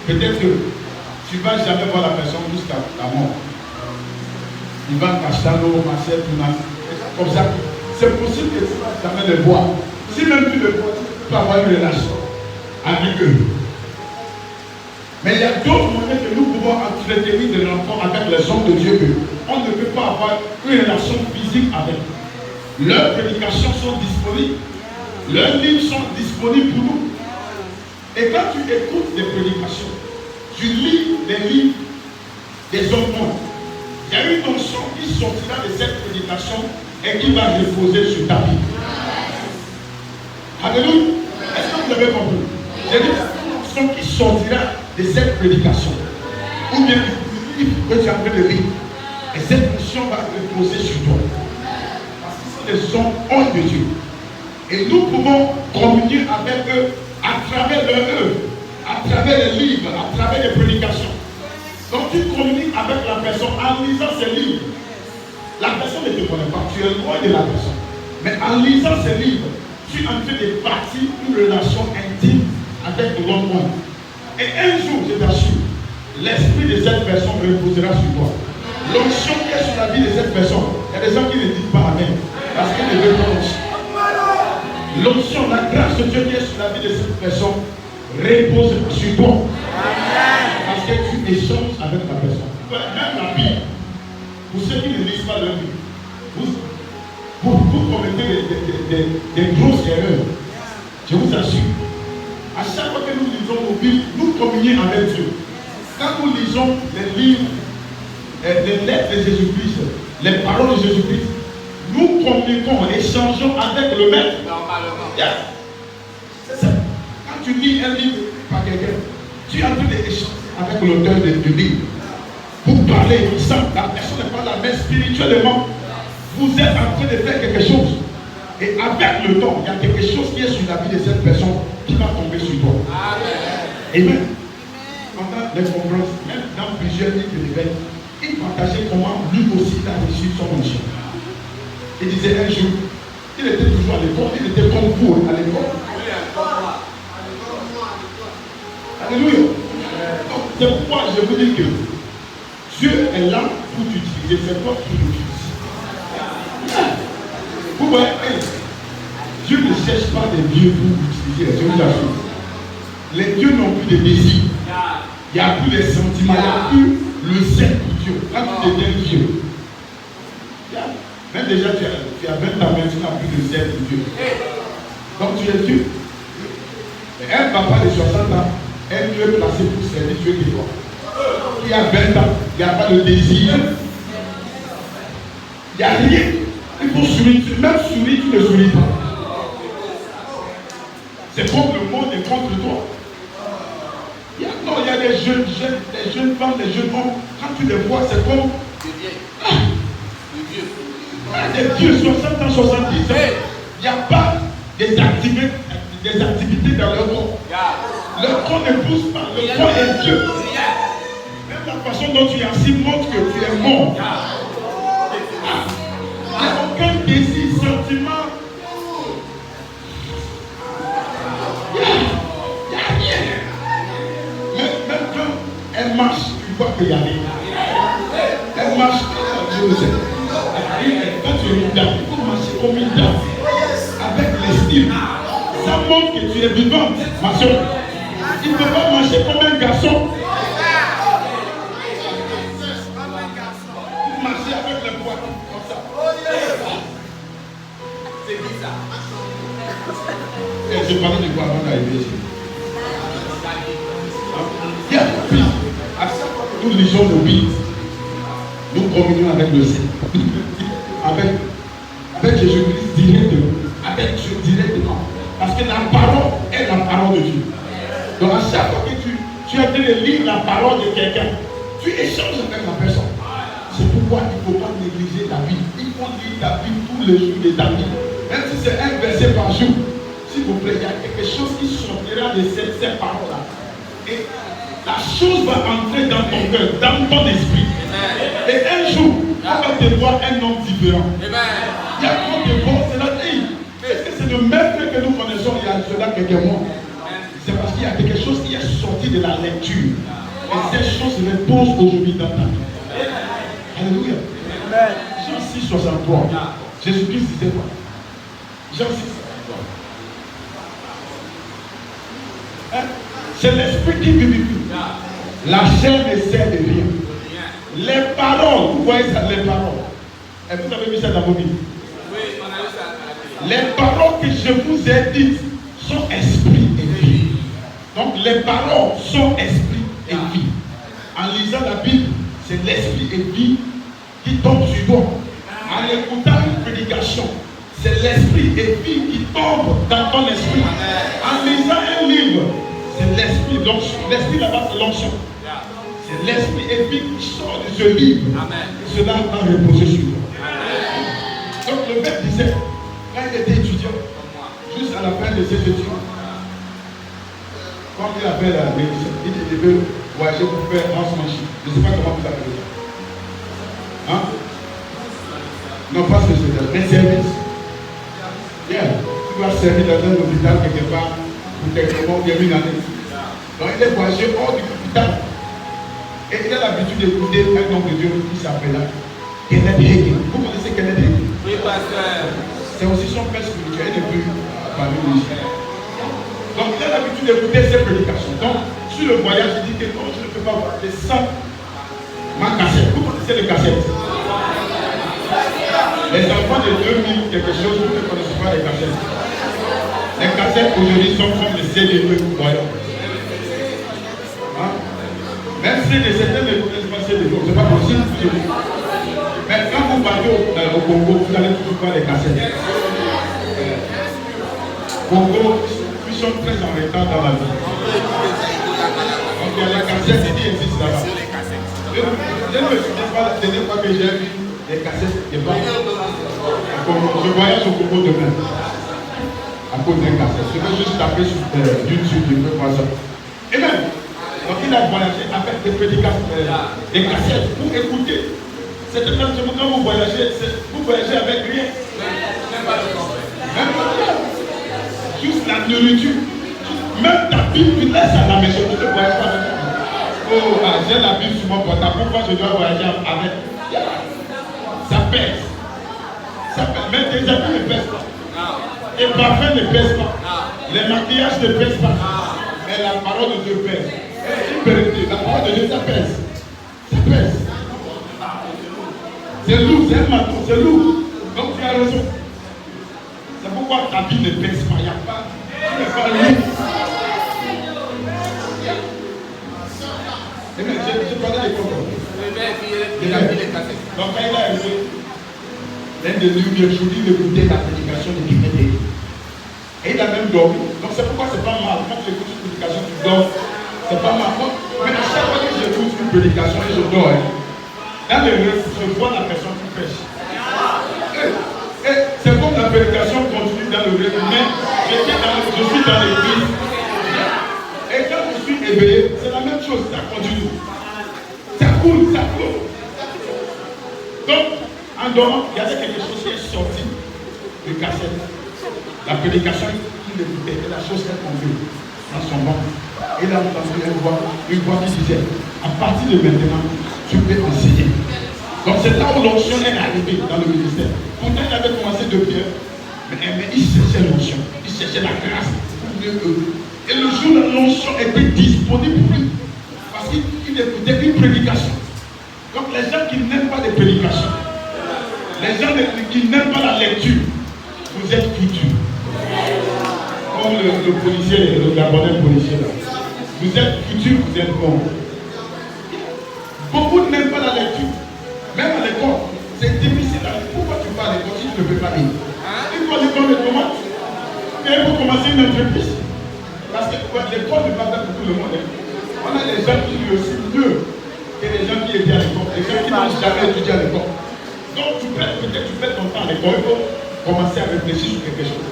Peut-être que tu ne vas jamais voir la personne jusqu'à la mort. Il va Castano, Marcel, comme ça. C'est possible que tu ne vas jamais le voir. Si même tu le vois, tu peux avoir une relation avec eux. Mais il y a d'autres moyens que nous pouvons entretenir des rapports avec les hommes de Dieu que on ne peut pas avoir une relation physique avec. Leurs prédications sont disponibles. Leurs livres sont disponibles pour nous. Et quand tu écoutes des prédications, tu lis les livres des hommes morts. Il y a une onction qui sortira de cette prédication et qui va reposer sur ta vie. Alléluia. Est-ce que vous avez compris? J'ai dit une onction qui sortira de cette prédication, ou bien du livre que tu es en train de lire, et cette onction va reposer sur toi. Parce qu'ils sont des hommes de Dieu. Et nous pouvons communier avec eux à travers leur œuvre, à travers les livres, à travers les prédications. Donc tu communiques avec la personne en lisant ses livres. La personne ne te connaît pas, tu es loin de la personne. Mais en lisant ses livres, tu es en train de bâtir une relation intime avec l'autre monde. Et un jour, je t'assure, l'esprit de cette personne reposera sur toi. L'onction qui est sur la vie de cette personne, il y a des gens qui ne disent pas Amen, parce qu'ils ne veulent pas l'onction. L'onction, la grâce de Dieu qui est sur la vie de cette personne repose sur toi. Parce que tu échanges avec la personne. Même la Bible, pour ceux qui ne lisent pas la Bible, vous commettez des grosses erreurs. Je vous assure. À chaque fois que nous lisons nos Bibles, nous communions avec Dieu. Quand nous lisons les livres, les lettres de Jésus-Christ, les paroles de Jésus-Christ, nous communiquons, échangeons avec le Maître. Normalement. Yeah. C'est ça. Quand tu lis un livre par quelqu'un, tu es en train d'échanger avec l'auteur du livre. Pour parler ensemble, la personne n'est pas là, mais spirituellement, vous êtes en train de faire quelque chose. Et avec le temps, il y a quelque chose qui est sur la vie de cette personne qui va tomber sur toi. Amen. Pendant les conférences, même dans plusieurs livres de l'éveil, il partageait comment lui aussi a reçu son onction. Il disait un jour, il était toujours à l'école, il était comme vous à l'école. Alléluia. Donc, c'est pourquoi je vous dis que Dieu est là pour t'utiliser, c'est toi qui l'utilises. Vous voyez, Dieu ne cherche pas des dieux pour utiliser, je vous assure. Les dieux n'ont plus de désir. Il n'y a plus de sentiments, il n'y a plus le zèle pour Dieu. Quand tu deviens Dieu, même déjà tu as 20 ans, mais tu n'as plus de zèle pour Dieu. Donc tu es Dieu. Mais un papa de 60 ans est mieux placé pour servir Dieu que toi. Il y a 20 ans, il n'y a pas de désir. Il n'y a rien. Il faut sourire. Même sourire, tu ne souris pas. C'est comme le monde est contre toi. Il y a des jeunes femmes, des jeunes hommes. Quand tu les vois, c'est comme des vieux 60 ans, 70 ans. Il n'y a pas des activités dans leur corps. Leur corps ne pousse pas. Le corps est vieux. Même la façon dont tu es assis montre que tu es mort. Il n'y a aucun désir, sentiment. Il n'y a rien. Même quand elle marche, tu vois qu'il y a rien. Elle marche, je le sais. Quand tu es une dame, il faut marcher comme une dame. Avec l'estime. Ça montre que tu es vivante, ma soeur. Il ne peut pas marcher comme un garçon. Vous marchez avec le poids comme ça. C'est bizarre. Et je parlais de quoi avant d'arriver ici. À chaque fois que nous lisons nos Bibles, nous communions avec le Seigneur. Avec Jésus-Christ directement. Avec Dieu directement. Parce que la parole est la parole de Dieu. Donc à chaque fois que tu es en train de lire la parole de quelqu'un, tu échanges avec la personne. C'est pourquoi il ne faut pas négliger la Bible. Il faut lire la Bible tous les jours de ta vie. Même si c'est un verset par jour, s'il vous plaît, il y a quelque chose qui sortira de ces paroles-là. Et la chose va entrer dans ton cœur, dans ton esprit. Et un jour, on va te voir un homme différent. Il y a qu'on te voit, c'est la vie. Est-ce que c'est le maître que nous connaissons il y a cela quelques mois? C'est parce qu'il y a quelque chose qui est sorti de la lecture. Et ces choses reposent aujourd'hui dans ta vie. Alléluia. Jean 6, 63. Jésus-Christ disait quoi? Jean 6, 63. C'est l'esprit qui vivifie. La chair ne sert de rien. Les paroles, vous voyez ça, les paroles. Et vous avez mis ça dans vos Bibles. Oui, on a vu ça. Les paroles que je vous ai dites sont esprit et vie. Donc les paroles sont esprit et vie. En lisant la Bible, c'est l'esprit et vie qui tombe sur toi. En écoutant une prédication, c'est l'esprit et vie qui tombe dans ton esprit. En lisant un livre, C'est l'esprit, l'onction. L'esprit là-bas, c'est l'onction. C'est l'esprit et puis qui sort de ce livre. Et cela va reposer sur toi. Donc le maître disait, quand il était étudiant, juste à la fin de ses études, quand il avait la médecine, il devait voyager pour faire housemanship. Je ne sais pas comment vous appelez ça. Hein? Non, pas ce que c'est, mais service. Yeah. Tu dois servir dans un hôpital quelque part pour quelque mois ou bien une année. Donc il est voyagé hors du hôpital. Et il a l'habitude d'écouter un homme de Dieu qui s'appelle Kenneth Hagin. Vous connaissez Kenneth Hagin? Oui, pasteur. C'est aussi son père spirituel depuis parmi les gens. Donc il a l'habitude d'écouter ses prédications. Donc sur le voyage, il dit que non, je ne peux pas voir les 100 ma cassette. Vous connaissez les cassettes? Les enfants de 2000 quelque chose, vous ne connaissez pas les cassettes. Les cassettes aujourd'hui sont comme les CD que vous voyez. Hein? Même si certains ne connaissent pas CD, c'est pas possible. Mais quand vous partez au Congo, vous allez toujours voir les cassettes. Congo, ils sont très en retard dans la vie. Donc il y a la cassette qui existe là-bas. Je ne me souviens pas la dernière fois que j'ai vu les cassettes de bas. Je voyage au Congo demain. À cause d'un cassette. Je vais juste taper sur YouTube, je peux voir ça. Et même, donc il a voyagé avec des prédications, des cassettes pour écouter. C'est exactement quand vous voyagez avec rien. Même pas le temps. Même pas le temps. Juste la nourriture. Même ta Bible, tu laisses à la maison, tu ne voyages pas avec toi. Oh, j'ai la Bible sur mon portable. Pourquoi je dois voyager avec? Ça pèse. Ça pèse. Même tes habits ne pèsent pas. Les parfums ne pèsent pas. Les maquillages ne pèsent pas. Mais la parole de Dieu pèse. La parole de Dieu, ça pèse. Ça pèse. C'est lourd, c'est un maton, c'est lourd. Donc tu as raison. C'est pourquoi ta vie ne pèse pas. Il n'y a pas. Tu n'es pas lourd. Je parlais à l'école. Donc quand il a arrivé, l'un de nous lui a choisi d'écouter la prédication de Kenneth. Et il a même dormi. Donc c'est pourquoi c'est pas mal. Quand tu écoutes une prédication, tu dors. C'est pas mal. Mais à chaque fois que j'écoute une prédication et je dors, dans les rêves, je vois la personne qui pêche. Et c'est comme la prédication continue dans le rêve. Mais je suis dans l'église. Et quand je suis éveillé, c'est la même chose. Ça continue. Ça coule, ça coule. Donc, en dormant, il y avait quelque chose qui est sorti de cassette. La prédication qu'il écoutait, et la chose qu'elle conduit dans son ventre. Et là, on a entendu une voix qui disait, à partir de maintenant, tu peux enseigner. Donc c'est là où l'onction est arrivée dans le ministère. Pourtant, il avait commencé de pierre, mais il cherchait l'onction, il cherchait la grâce pour mieux eux. Et le jour où l'onction était disponible pour lui, parce qu'il écoutait une prédication. Donc les gens qui n'aiment pas les prédications, les gens qui n'aiment pas la lecture, vous êtes futurs. Comme le policier, le Gabonais policier là. Vous êtes futurs, vous êtes bons. Beaucoup n'aiment pas la lecture. Même à l'école, c'est difficile. Pourquoi tu vas à l'école si tu ne peux pas lire? Il faut l'école de comment? Mais il faut commencer une entreprise. Parce que l'école ne va pas pour tout le monde. On a des gens qui lisent aussi mieux que les gens qui étaient à l'école. Les gens qui n'ont jamais étudié à l'école. Donc tu peut-être tu fais ton temps à l'école, il faut commencer à réfléchir sur quelque chose.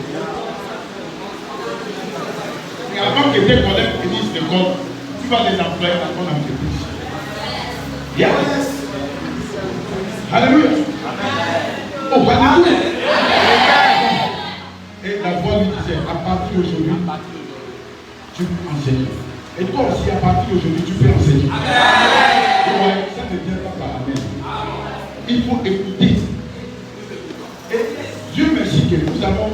Et avant que tes collègues finissent l'école, tu vas les employer dans ton entreprise. Yes. Alléluia. Oh, alléluia. Et la voix lui disait, à partir d'aujourd'hui, tu peux enseigner. Et toi aussi, à partir d'aujourd'hui, tu peux enseigner. Ouais, ça ne vient pas par la main. Il faut écouter. Et Dieu merci que nous avons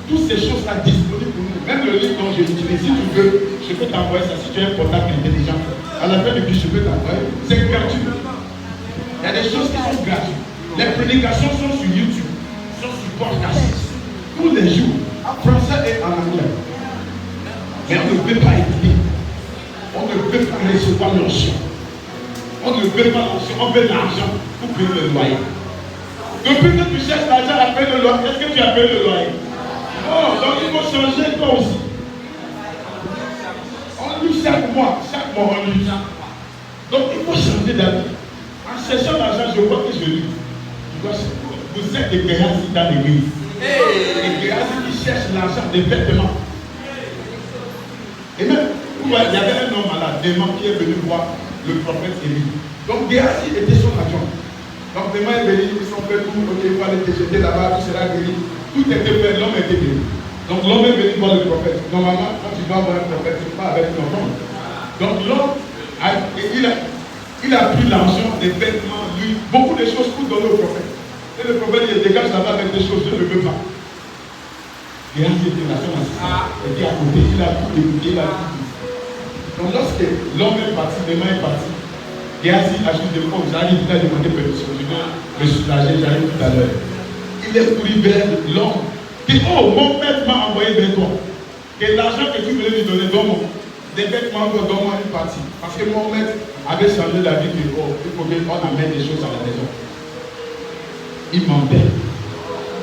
toutes ces choses-là disponibles pour nous. Même le livre dont j'ai utilisé, si tu veux, je peux t'envoyer ça. Si tu as un portable intelligent, à la fin du vie, je peux t'envoyer. C'est gratuit. Il y a des choses qui sont gratuites. Les prédications sont sur YouTube, sont sur podcast. Tous les jours, en français et en anglais. Mais on ne peut pas écouter. On ne peut pas recevoir l'onction. On ne veut pas l'onction, on veut l'argent pour payer le loyer. Depuis que tu cherches l'argent à payer le loyer, est-ce que tu as payé le loyer? Non, donc il faut changer toi aussi. On On lit chaque mois on lit. Donc il faut changer d'avis. En cherchant l'argent, je vois que je lis. Vous êtes des Géasi dans l'église. Des Géasi qui cherchent l'argent, des vêtements. Et même, il y avait un homme malade, Déman, qui est venu voir le prophète Élie. Donc Géasi était son adjoint. Donc Déman est venu, ils sont fait tout, ok, il faut aller te jeter là-bas, tout sera guéri. Tout était fait, l'homme était guéri. Donc l'homme est venu voir le prophète. Normalement, quand tu vas voir un prophète, tu ne pas avec ton nom. Donc l'homme, il a pris l'argent, des vêtements, lui, beaucoup de choses pour donner au prophète. Et le prophète il dégage là-bas avec des choses, je ne veux pas. Géasi était la son assistant. Il était à côté, il a tout écouté, il a tout dit. Donc lorsque l'homme est parti, Déman est parti, Géasi a juste dit, oh, j'arrive, il a demandé permission, je viens me soulager, j'arrive tout à l'heure. Il est couru vers l'homme. Il dit, oh, mon maître m'a envoyé vers toi. Et l'argent que tu voulais lui donner, donne-moi. Des vêtements, donne-moi une partie. Parce que mon maître avait changé la vie de oh, il faut qu'on amène des choses à la maison. Il mentait.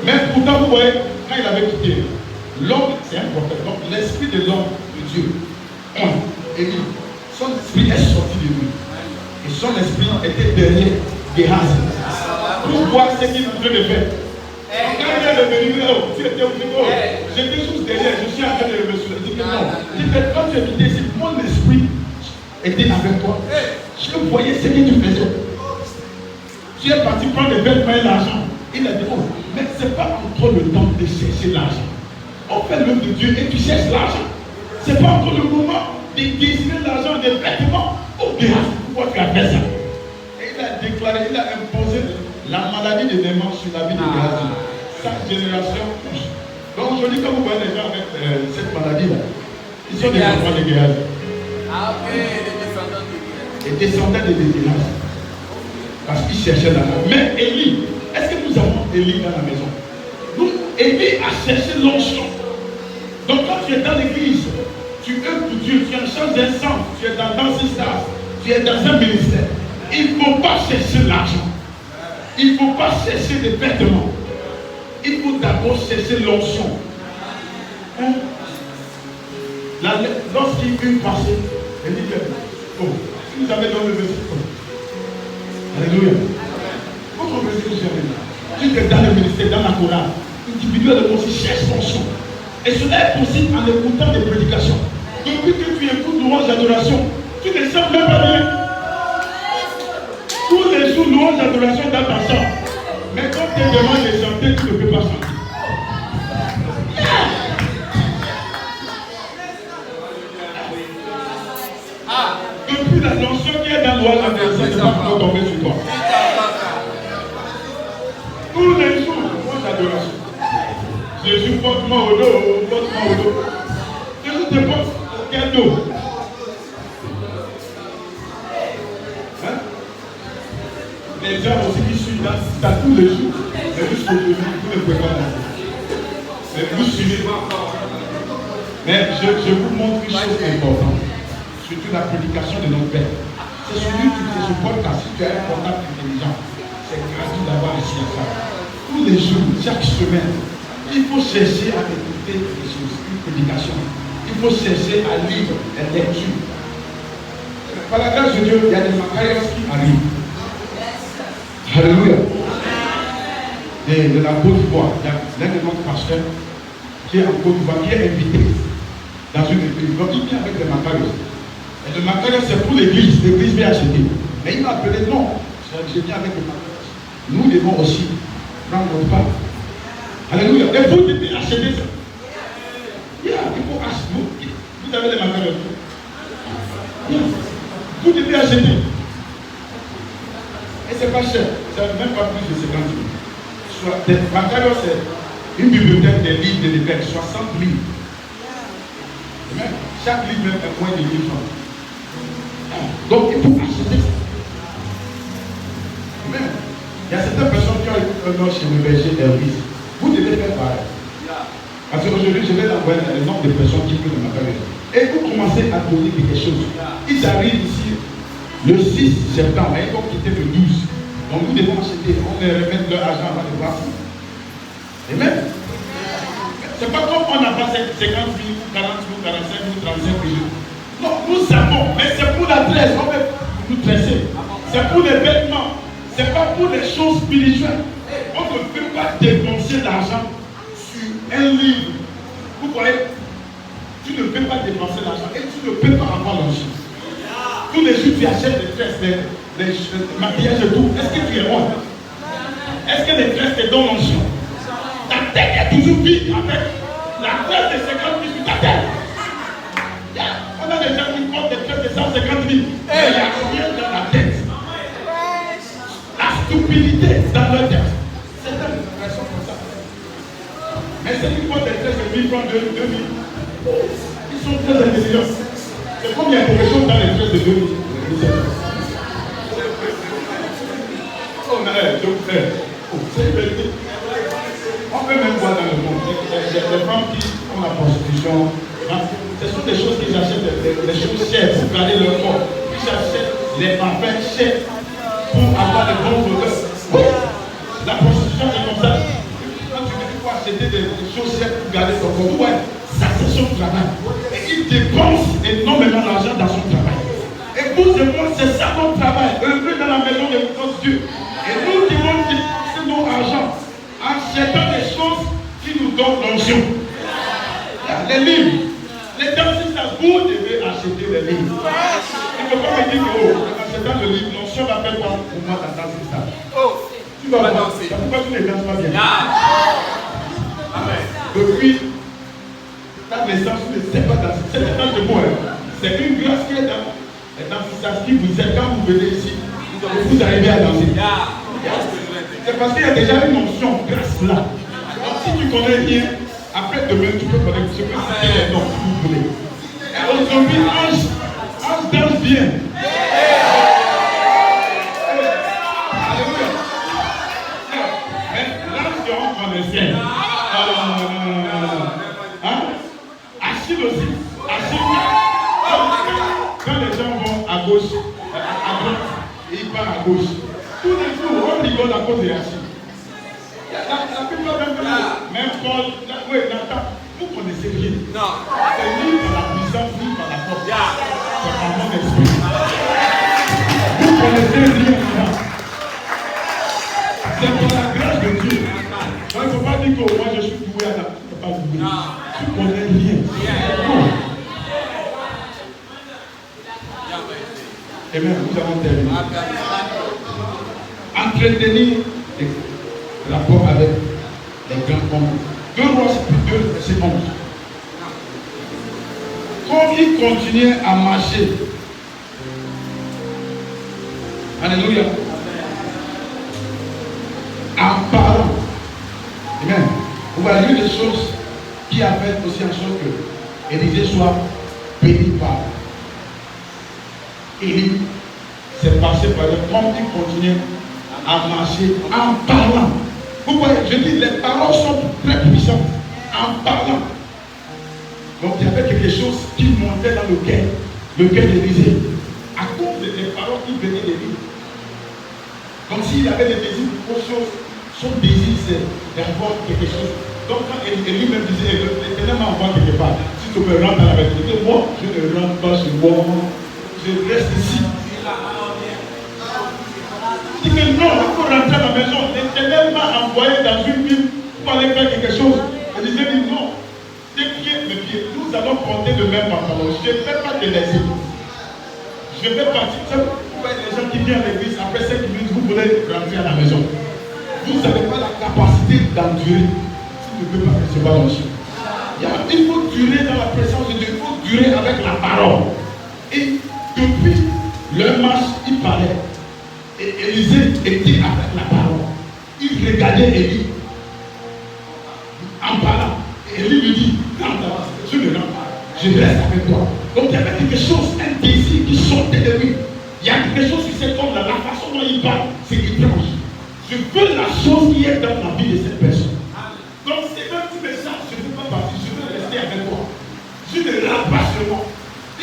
Mais pourtant, vous voyez, quand il avait quitté, l'homme, c'est un prophète. Donc, l'esprit de l'homme, de Dieu, Élie, son esprit est sorti de lui. Et son esprit était derrière Géasi. Pour voir ce qu'il est en train de faire. Quand il est revenu, oh, tu étais où? Oh, j'étais juste derrière, je suis en train de me soulever. Il dit que non. Il dit que quand tu es quitté ici, mon esprit était avec toi. Je voyais ce que tu faisais. Tu es parti prendre les vêtements et l'argent. Il a dit, oh, mais ce n'est pas encore le temps de chercher l'argent. On fait l'œuvre de Dieu et tu cherches l'argent. Ce n'est pas encore le moment de décider l'argent des vêtements. Oh, Géasi, pourquoi tu as fait ça? Et il a déclaré, il a imposé la maladie de démons sur la vie de Géasi. Sa génération touche. Donc aujourd'hui, quand vous voyez les gens avec cette maladie-là, ils sont des enfants de Géasi. Ah oui, les descendants de Géasi. Les descendants de Géasi. Parce qu'ils cherchaient l'argent. Mais Élie, est-ce que nous avons Élie dans la maison? Nous, Élie a cherché l'onction. Donc quand tu es dans l'église, tu œuvres pour Dieu, tu es en charge d'un centre, tu es dans un stade, tu es dans un ministère. Il ne faut pas chercher l'argent. Il ne faut pas chercher des vêtements. Il faut d'abord chercher l'onction. Hein? Lorsqu'il est passé, il dit oh, si vous avez donné le verset, alléluia. Votre verset, tu es dans le ministère, dans la chorale, individuellement aussi cherche l'onction. Et cela est possible en écoutant des prédications. Depuis que tu écoutes louange d'adoration, tu ne sens même pas bien. Tous les jours, louange d'adoration dans ta chambre. Mais quand tu demandes de chanter, tu ne peux pas chanter. Depuis la notion qui est dans louange d'adoration, ne va pas tomber sur toi. Tous les jours, louange d'adoration. Jésus, porte-moi au dos, porte-moi au dos. Jésus te porte au quel dos? Les gens aussi qui suivent dans tous les jours, mais jusqu'aujourd'hui, vous ne pouvez pas danser. Mais vous suivez. Mais je vous montre une chose importante, surtout la prédication de notre Père. C'est celui qui fait ce podcast. Si tu as un portable intelligent, c'est gratuit d'avoir ici à ça. Tous les jours, chaque semaine, il faut chercher à écouter des choses, une prédication. Il faut chercher à lire la lecture. Par la grâce de Dieu, il y a des Macarios qui arrivent. Alléluia. Et de la Côte d'Ivoire, il y a l'un de notre pasteur qui est en Côte d'Ivoire, qui est invité dans une église. Donc il vient avec les Macarios. Et le Macarios, c'est pour l'église VHT. Mais il m'a appelé, non, je viens avec le Macarios. Nous devons aussi prendre notre part. Alléluia. Et vous devez acheter ça. Yeah, il faut acheter. Vous avez les Macarios. Yeah. Vous devez acheter. Et c'est pas cher, c'est même pas plus de 50 000. Macarios, c'est une bibliothèque de livres de l'évêque, 60 livres. Et même, chaque livre est moins de 1000 francs. Donc il faut acheter ça. Et même, il y a certaines personnes qui ont un nom chez le berger Elvis. Vous devez faire pareil. Parce qu'aujourd'hui, je vais envoyer le nombre de personnes qui font de Macarios. Et vous commencez à donner quelque chose. Ils arrivent ici. Le 6 septembre, ils vont quitter le 12. Donc nous devons acheter, on les remettre leur argent avant de voir ça. Et même, c'est pas comme on n'a pas 50 000, 40 000, 45 000, 35 000. Non, nous savons, mais c'est pour la tresse. On veut nous tresser. C'est pour les vêtements. C'est pas pour les choses spirituelles. On ne peut pas dépenser l'argent sur un livre. Vous voyez, tu ne peux pas dépenser l'argent et tu ne peux pas avoir l'argent. Tous les jours, tu achètes des tresses, des maquillages et tout. Est-ce que tu es roi? Est-ce que les tresses te donnent l'argent? Ta tête est toujours vide avec la tresse de 50 000 sur ta tête. On a des gens qui comptent des tresses de 150 000. Et il n'y a rien dans la tête. La stupidité dans leur tête. C'est une personne comme ça. Mais ceux qui font des tresses de 1000 francs, 2000, ils sont très intelligents. C'est comme il y a quelque chose dans les tresses de 2000. On a c'est une vérité. On peut même voir dans le monde. Les femmes qui font la prostitution, ce sont des choses qu'ils achètent, des choses chères pour garder leur corps. Ils achètent les parfums chers pour avoir des bons odeurs. Oui. La prostitution est comme ça. Quand tu veux acheter des choses chères pour garder ton corps, ouais, ça c'est son travail. Et il dépense énormément d'argent dans son travail. Et vous et moi, c'est ça notre travail. Œuvrer dans la maison de notre Dieu. Et nous devons dépenser nos argent en achetant des choses qui nous donnent l'onction. Les livres. Les dentistes, vous devez acheter les livres. Il ne faut pas me dire que, en achetant le livre, l'onction va faire quoi pour moi dans ta dentiste. Tu vas danser. Pourquoi tu ne danses pas bien? Depuis ta naissance, tu ne sais pas danser. C'est le temps de moi. C'est une grâce qui est dans les dentistes qui vous aide quand vous venez ici. Vous arrivez à danser. C'est parce qu'il y a déjà une notion grâce là. Donc si tu connais rien, après demain tu peux connaître ce que c'est les noms que vous voulez. Et aujourd'hui, Ange danse bien. Alléluia. Mais l'ange qui rentre en escalier. Achille aussi. Achille. Quand les gens vont à gauche, à droite, et ils partent à gauche. Tous les jours, on rigole à cause de Achille. La plupart d'entre nous, même Paul, Nathan, vous connaissez rien. Non. C'est ni par la puissance, ni par la force. C'est par mon esprit. Vous connaissez rien. C'est pour la grâce de Dieu. Donc il ne faut pas dire que moi je suis doué à la tu ne peux pas doué. Tu ne connais rien. Non. Et bien, nous avons terminé. Entretenir les rapports avec les grands hommes. 2 Rois chapitre 2, verset 11. Comme il continuait à marcher. Alléluia. En parlant. Amen. Vous voyez des choses qui a fait aussi en sorte que Élisée soit béni par Élie. C'est passé par le comme il continuait à marcher en parlant. Vous voyez, je dis, les paroles sont très puissantes en parlant. Donc il y avait quelque chose qui montait dans le cœur d'Élisée. À cause des paroles qui venaient de lui. Donc s'il avait des désirs pour autre chose, son désir c'est d'avoir quelque chose. Donc quand lui-même disait, l'Éternel m'envoie quelque part, si tu peux rentrer à la maison, moi je ne rentre pas chez moi, je reste ici. Il dit que non, il faut rentrer à la maison. L'Éternel m'a envoyé dans une ville pour aller faire quelque chose. Il disait non, tes pieds, mes pieds, nous allons porter le même pantalon. Je ne vais pas te laisser. Je vais partir. Vous voyez les gens qui viennent à l'église, après 5 minutes, vous voulez rentrer à la maison. Vous n'avez pas la capacité d'endurer si vous ne pouvez pas recevoir l'onction. Il faut durer dans la présence de Dieu, il faut durer avec la parole. Et depuis leur marche, il parlait. Et Élisée était avec la parole. Il regardait Élie en parlant. Et Élie lui dit, je ne rentre pas, je reste avec toi. Donc il y avait quelque chose, un désir qui sortait de lui. Il y a quelque chose qui cet homme-là, la façon dont il parle, c'est étrange. Je veux la chose qui est dans la vie de cette personne. Donc c'est même si message, je ne veux pas partir, je veux rester avec toi. Je ne rentre pas sur moi.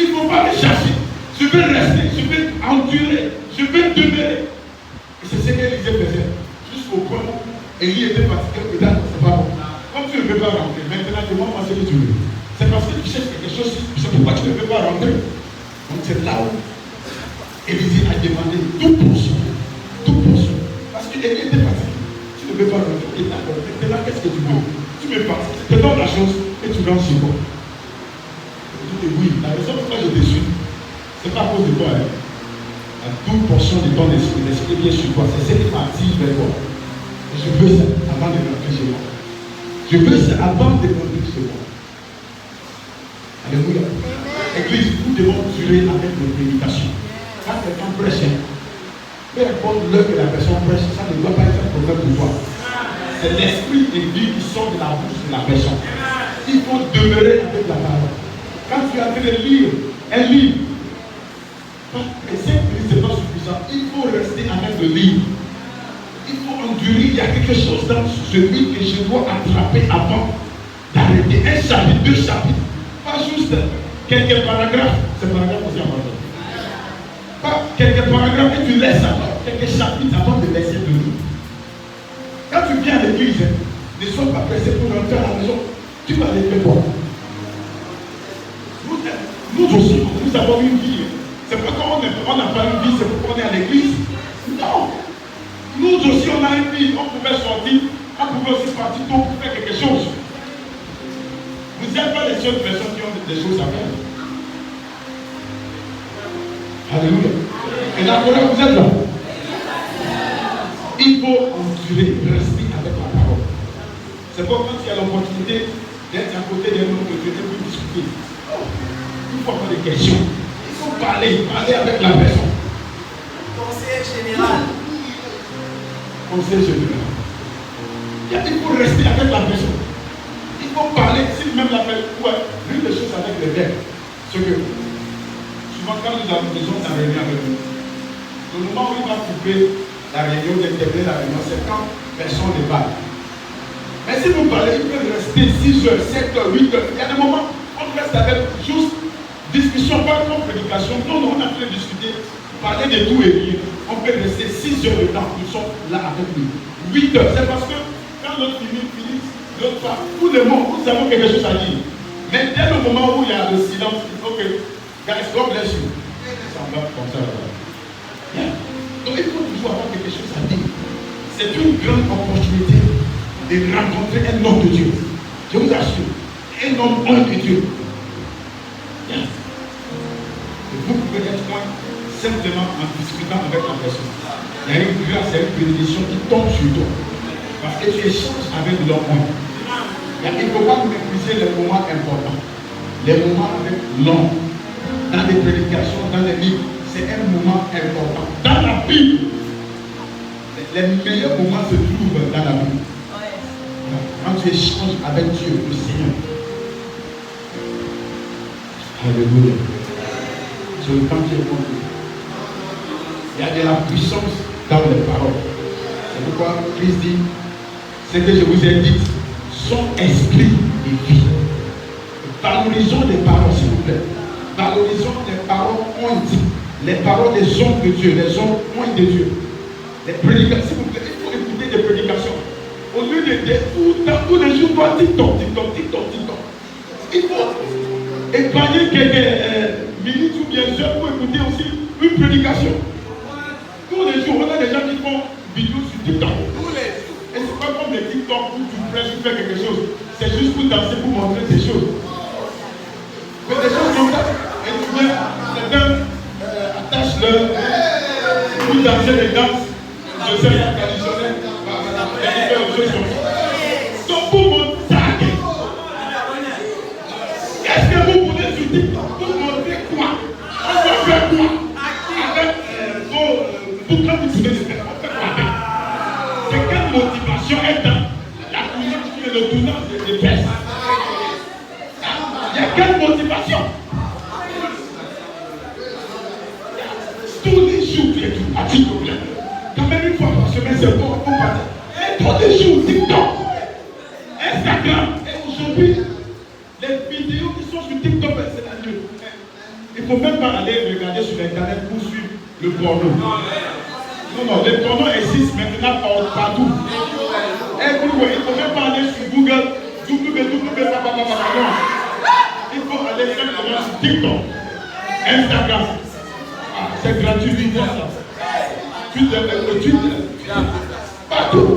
Il ne faut pas me chercher. Je veux rester, je veux endurer, je veux demeurer. Et c'est ce qu'Élisée faisait. Jusqu'au point où Élie était fatigué, peut-être c'est pas bon. Comme tu ne veux pas rentrer, maintenant demande-moi ce que tu veux. C'est parce que tu cherches quelque chose, c'est pourquoi tu ne veux pas rentrer. Donc c'est là où Élisée a demandé toute portion. Toute portion. Parce qu'il était fatigué. Tu ne veux pas le faire. Et d'accord. Maintenant, qu'est-ce que tu veux? Tu me passes. Je te donne la chose et tu rentres chez moi. Je dis oui. La raison pour laquelle je te suis, ce n'est pas à cause de toi. Hein. À toute portion de ton esprit, l'esprit vient sur toi. C'est ce qui m'attire vers toi. Et je veux ça avant de rentrer chez moi. Je veux ça avant de rentrer chez moi. Alléluia. Église, nous devons durer avec nos prédications. Quand quelqu'un prêche, peu importe l'heure que la personne prêche, ça ne doit pas être un problème pour toi. C'est l'esprit de Dieu qui sort de la bouche de la personne. Il faut demeurer avec la parole. Quand tu es en train de lire un livre, et 5 minutes, ce n'est pas suffisant. Il faut rester avec le livre. Il faut endurer. Il y a quelque chose dans ce livre que je dois attraper avant d'arrêter. Un chapitre, 2 chapitres. Pas juste quelques paragraphes. C'est paragraphe aussi important. Pas quelques paragraphes et tu laisses avant. Quelques chapitres avant de laisser le livre. Quand tu viens à l'église, ne sois pas pressé pour rentrer à la maison. Tu vas aller faire quoi? Nous aussi, nous avons une vie. C'est pas comme on n'a pas une vie, c'est pourquoi on est à l'église. Non. Nous aussi, on a une vie. On pouvait sortir, on pouvait aussi partir tôt pour faire quelque chose. Vous n'êtes pas les seules personnes qui ont des choses à faire. Alléluia. Et là, voilà, vous êtes là. Il faut endurer, rester avec la parole. C'est pour quand il y a l'opportunité d'être à côté d'un homme que tu ne peux discuter. Il faut avoir des questions. Il faut parler avec la personne. Conseiller général. Conseiller général. Il faut rester avec la personne. Il faut parler, si même la personne, l'une des choses avec les verres, c'est que souvent quand nous avons besoin d'un réunion avec nous, le moment où il va couper la réunion, d'intégrer la réunion, c'est quand personne ne parle. Mais si vous parlez, il peut rester 6 heures, 7 heures, 8 heures. Il y a des moments où on reste avec juste discussion, pas comme prédication. Non, on a fait discuter, parler de tout et rien. On peut rester 6 heures de temps, nous sommes là avec lui. 8 heures, c'est parce que quand l'autre finit, l'autre part, tout le monde, nous avons quelque chose à dire. Mais dès le moment où il y a le silence, il faut que, guys, God bless you. Ça va comme ça. Donc il faut toujours avoir quelque chose à dire. C'est une grande opportunité de rencontrer un homme de Dieu. Je vous assure, un homme de Dieu. Et vous pouvez être loin simplement en discutant avec la personne. Il y a une grâce, il y a une bénédiction qui tombe sur toi. Parce que tu échanges avec l'homme. Il ne faut pas mépriser les moments importants. Les moments avec l'homme. Dans les prédications, dans les livres, c'est un moment important. Dans la Bible, les meilleurs moments se trouvent dans la Bible. Quand tu échanges avec Dieu, le Seigneur. Alléluia. C'est le temps qui est compris. Il y a de la puissance dans les paroles. C'est pourquoi Christ dit, ce que je vous ai dit, son esprit et vie. Valorisons les paroles, s'il vous plaît. Valorisons les paroles ondes. Les paroles des hommes de Dieu, les hommes ondes de Dieu. Les prédications, s'il vous plaît, il faut écouter des prédications. Au lieu de tous les jours, toi, TikTok. Il faut épargner quelques minutes ou bien heures pour écouter aussi une prédication. Tous les jours, on a des gens qui font vidéo sur TikTok. Et c'est pas comme les TikTok où tu prêches, tu fais quelque chose. C'est juste pour danser, pour montrer des choses. Mais des choses comme ça, et tu viens, certains attachent leur pour danser les danses de certains traditionnels. Et faire autre chose. Donc pour montrer ça, qu'est-ce que vous voulez sur TikTok? Pour montrer quoi? On va faire quoi? Avec vos quand vous pouvez le faire, on fait quoi avec? C'est quelle motivation est dans la tournage qui est le tournage des fesses? Il y a quelle motivation? Tous les jours, tu es tout parti problème. Quand même une fois par semaine, c'est bon, on partir. Mais tous les jours, TikTok, Instagram, et aujourd'hui, les vidéos qui sont sur TikTok, c'est la Dieu. Il ne faut même pas aller regarder sur Internet pour suivre le porno. Non, les pornos existent maintenant partout. Everywhere. Il ne faut même pas aller sur Google, il faut aller simplement sur TikTok. Instagram. Ah, c'est gratuit, Twitter. Twitter. Partout.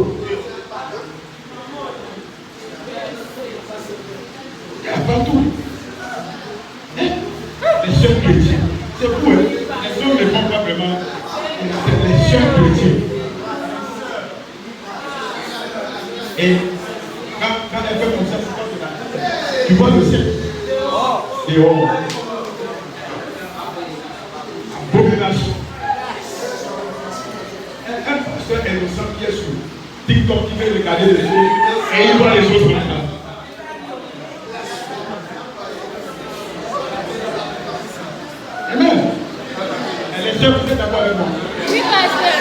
Il y a partout. Les seuls chrétiens. C'est vous, hein? Les hommes ne font pas vraiment. C'est les seuls chrétiens. Et quand elle fait comme ça, c'est quoi que tu vois le ciel. Et oh. Abomination. Un pasteur innocent qui est sur TikTok qui veut regarder les choses et il voit les choses maintenant. Amen. Les sœurs, vous êtes d'accord avec moi? Oui, pasteur.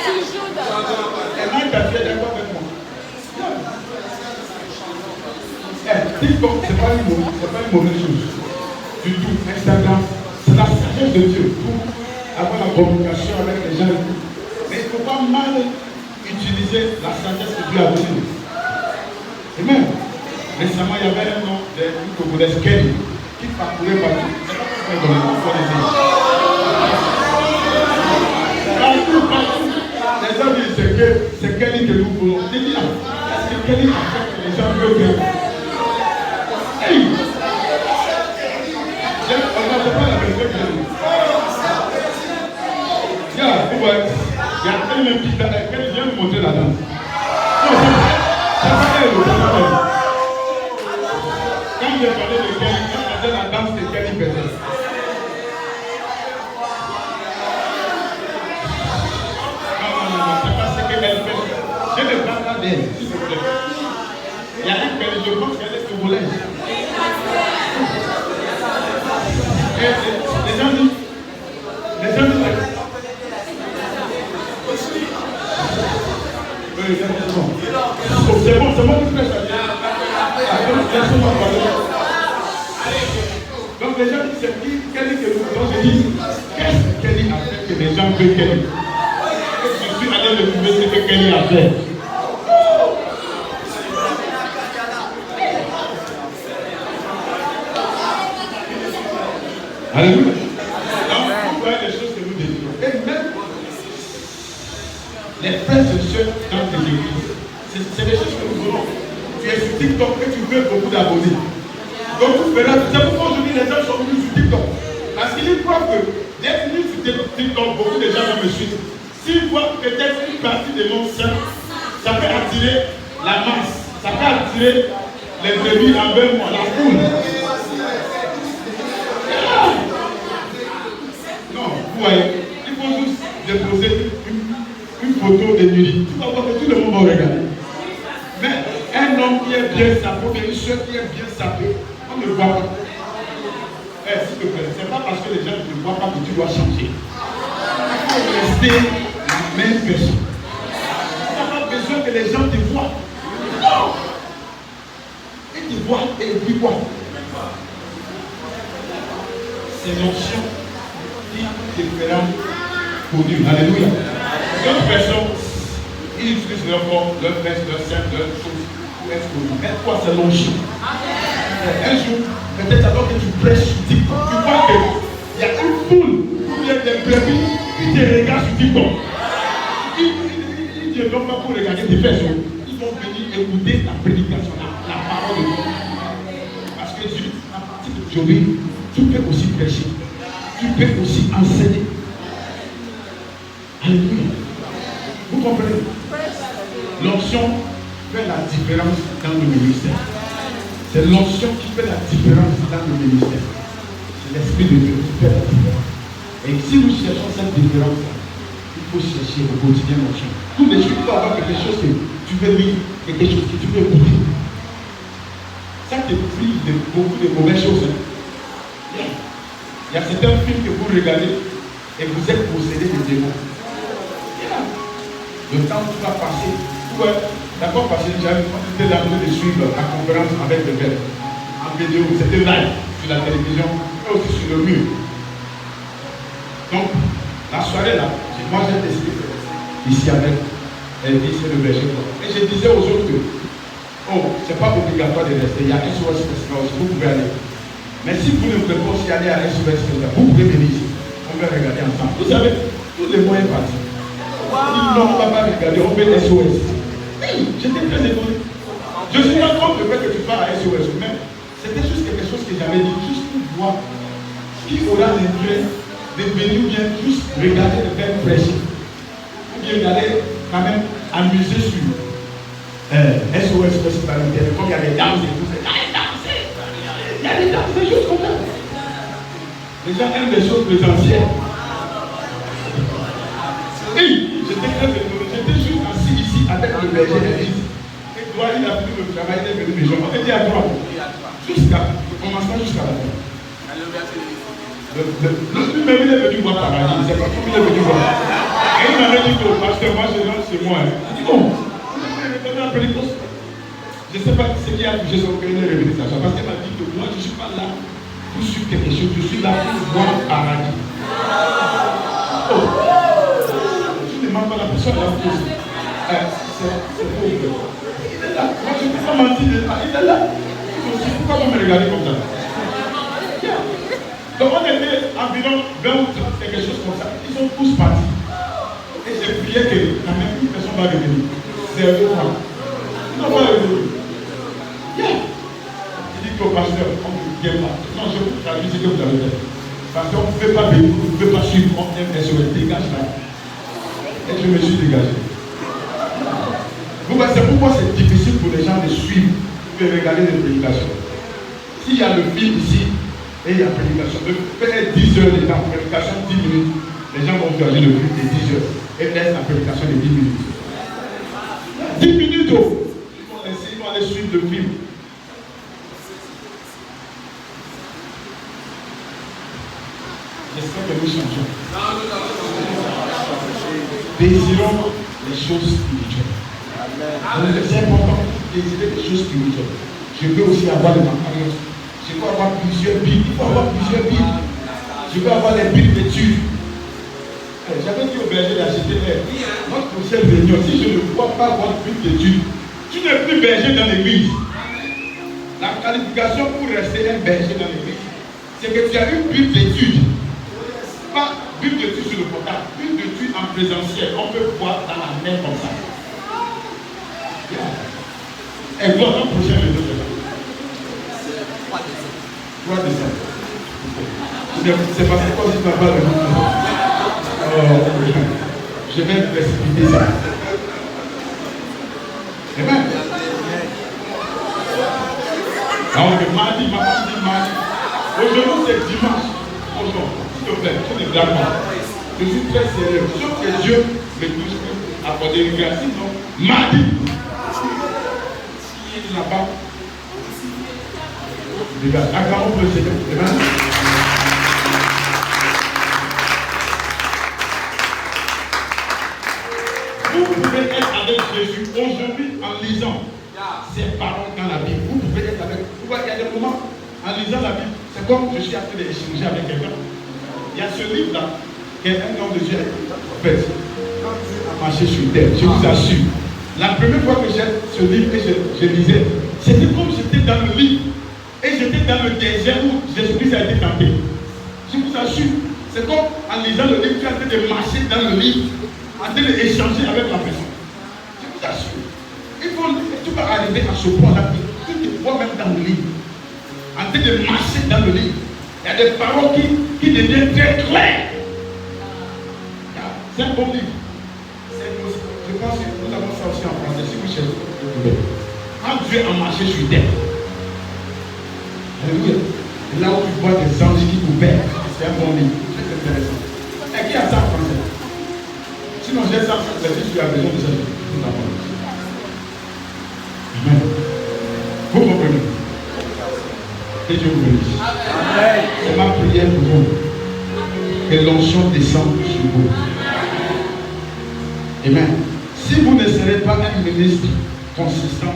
Toujours d'accord. Et moi, tu es d'accord avec moi? TikTok, ce n'est pas une mauvaise chose. Du tout. Instagram, c'est la sagesse de Dieu pour avoir la communication avec les gens. Mais il ne faut pas mal utiliser la sagesse que Dieu a donnée. Amen. Récemment, il y avait un nom d'une Congolaise, Kelly, qui parcourait partout. Les gens disent c'est Kelly que nous voulons. Je dis, est-ce que Kelly a fait que les gens veulent que. Hey! On n'a pas la version que nous. Il y a un petit dans lequel vient nous montrer la danse. Non, c'est pas elle. Quand j'ai parlé de Kelly, quand j'ai la danse que Kelly faisait. Je ne parle pas d'elle, s'il vous plaît. Il y a une Kelly, je pense qu'elle est congolaise. Les gens disent. Oui, c'est bon, tu fais ça. Donc les gens disent, c'est qui Kelly que nous. Donc je dis, qu'est-ce que Kelly a fait que les gens veulent Kelly? Je suis allé le trouver ce que Kelly a fait. Alléluia. Donc, vous voyez les choses que nous désirons. Et même les frères et sœurs dans les églises, c'est des choses que nous voulons. Tu es sur TikTok et tu veux beaucoup d'abonnés. Donc, vous verrez, c'est pourquoi aujourd'hui les gens sont venus sur TikTok. Parce qu'ils croient que d'être venu sur TikTok, beaucoup de gens vont me suivre. S'ils voient peut-être une partie de mon sein, ça peut attirer la masse, ça peut attirer les brebis envers moi, la foule. Non, vous voyez, il faut juste déposer une photo de nuit. Tu vas voir que tout le monde va regarder. Mais un homme qui est bien sapé, une soeur qui est bien sapée, on ne le voit pas. S'il te plaît, ce n'est pas parce que les gens ne te voient pas que tu dois changer. Il faut rester la même personne. Tu n'as pas besoin que les gens te voient. Non! Ils te voient et ils te voient. C'est l'onction qui te fera connu. Alléluia. D'autres personnes, ils utilisent leur corps, leur veste, leur sein, leur chose pour être connu. Mais toi, c'est l'onction. Un jour, peut-être alors que tu prêches sur TikTok, tu vois qu'il y a une foule où il y a des brebis qui te regardent sur TikTok. Ils ne viennent pas pour regarder tes fesses. Ils vont venir écouter la prédication, la parole de Dieu. Parce que Dieu, à partir d'aujourd'hui, tu peux aussi prêcher. Tu peux aussi enseigner. Alléluia. Vous comprenez? L'onction fait la différence dans le ministère. C'est l'onction qui fait la différence dans le ministère. C'est l'Esprit de Dieu qui fait la différence. Et si nous cherchons cette différence-là, il faut chercher au quotidien l'onction. Tous les jours, tu peux avoir quelque chose que tu veux lire, quelque chose que tu veux écouter. Ça te prive de beaucoup de mauvaises choses. Il y a certains films que vous regardez et vous êtes possédés de démons. Le temps qui va passer, d'accord, parce que j'avais été là de suivre la conférence avec le père en vidéo, c'était live sur la télévision et aussi sur le mur. Donc, la soirée là, moi j'ai décidé de rester ici avec Elvis et le berger. Et je disais aux autres que, oh, c'est pas obligatoire de rester, il y a un soir spécial aussi, vous pouvez aller. Mais si vous ne pouvez pas aussi aller à SOS, vous pouvez venir ici. On va regarder ensemble. Vous savez, tous les moyens partis. Non, on ne va pas regarder, on fait SOS. Oui, j'étais très étonné. Je suis pas contre le fait que tu pars à SOS, mais c'était juste quelque chose que j'avais dit, juste pour voir qui aura l'intérêt de venir bien juste regarder le père prêcher. Ou bien d'aller quand même amuser sur SOS Hospitalité, comme il y a des danses et tout. Il y a des danses, des choses comme ça. Les gens aiment des choses présentielles. Oui, j'étais juste assis ici avec le berger de l'église. Et toi, il a fini le travail, il est venu mes gens. On était à droite. Jusqu'à, commençant jusqu'à la fin. Lui-même, il est venu voir paradis. Il ne sait pas comment il est venu voir. Et il m'avait dit que le pasteur, moi, je rentre chez moi. Il dit, oh, je ne sais pas ce qui a touché son cœur, il est revenu ça. Parce qu'elle m'a dit que moi, je ne suis pas là pour suivre quelque chose. Je suis là pour voir le paradis. Oh. Je ne demande pas la personne à la pause. C'est faux. Il est là. Moi, je ne peux pas mentir. Il est là. Pourquoi vous me regardez comme ça? Donc on était environ 20 ou 30, quelque chose comme ça. Ils sont tous partis. Et j'ai prié que quand même une personne va revenir. C'est un peu moi. Ils n'ont pas revenu. Je dis qu'au pasteur, on ne vient pas. Non, je vous traduis ce que vous avez fait. Parce qu'on ne peut pas venir, on ne peut pas suivre. On aime SOS, dégage là. Et je me suis dégagé. Vous voyez, c'est pourquoi c'est difficile pour les gens de suivre, de regarder les prédications. S'il y a le film ici, et il y a prédication, peut-être 10 heures de temps, prédication 10 minutes, les gens vont regarder le film de 10 heures et laissent la prédication de 10 minutes. 10 minutes, oh. Ils vont aller suivre le film. J'espère que nous changeons. Désirons les choses spirituelles. C'est important de désirer les choses spirituelles. Je veux aussi avoir des matériaux. Je peux avoir plusieurs Bibles. Il faut avoir plusieurs Bibles. Je peux avoir les Bibles d'études. J'avais dit au berger d'acheter notre prochaine réunion. Si je ne vois pas votre Bible d'études, tu n'es plus berger dans l'église. La qualification pour rester un berger dans l'église, c'est que tu as une Bible d'études. Pas Bible d'études sur le portable, Bible d'études en présentiel. On peut voir dans la main comme ça. Et voilà notre prochaine réunion. 3 décembre. C'est parce que quand je ne parle pas de je vais précipiter ça. Amen. Alors que mardi, ma femme dit mardi. Aujourd'hui c'est dimanche. Aujourd'hui, s'il te plaît, tu ne blagues pas. Je suis très sérieux. Sauf que Dieu me touche à accorder une grâce. Sinon, mardi, s'il est là-bas, acclamons pour le Seigneur. Amen. Vous pouvez être avec Jésus aujourd'hui en lisant ses paroles dans la Bible. Vous pouvez être avec. Vous voyez, il y a des moments en lisant la Bible, c'est comme je suis en train d'échanger avec quelqu'un. Il y a ce livre-là, qui est un homme de Dieu, prophète, a marché sur terre. Je vous assure. La première fois que j'ai ce livre et je lisais, c'était comme j'étais dans le livre. Et j'étais dans le désert où Jésus-Christ a été tenté. Je vous assure, c'est comme en lisant le livre, tu es en train de marcher dans le livre, en train d'échanger avec la personne. Je vous assure. Tu vas arriver à ce point-là, tu te vois même dans le livre, en train de marcher dans le livre. Il y a des paroles qui deviennent très claires. C'est un bon livre. Je pense que nous avons ça aussi en français. Si vous cherchez, vous pouvez. Quand Dieu a marché sur terre. Alléluia. Et là où tu vois des anges qui coupèrent, c'est un bon livre. Très intéressant. Et qui a ça en français? Sinon, j'ai ça en français. Si tu as besoin de ça, je vous apprends. Amen. Vous comprenez? Que Dieu vous bénisse. C'est ma prière pour vous. Que l'onction descende sur vous. Amen. Si vous ne serez pas un ministre consistant,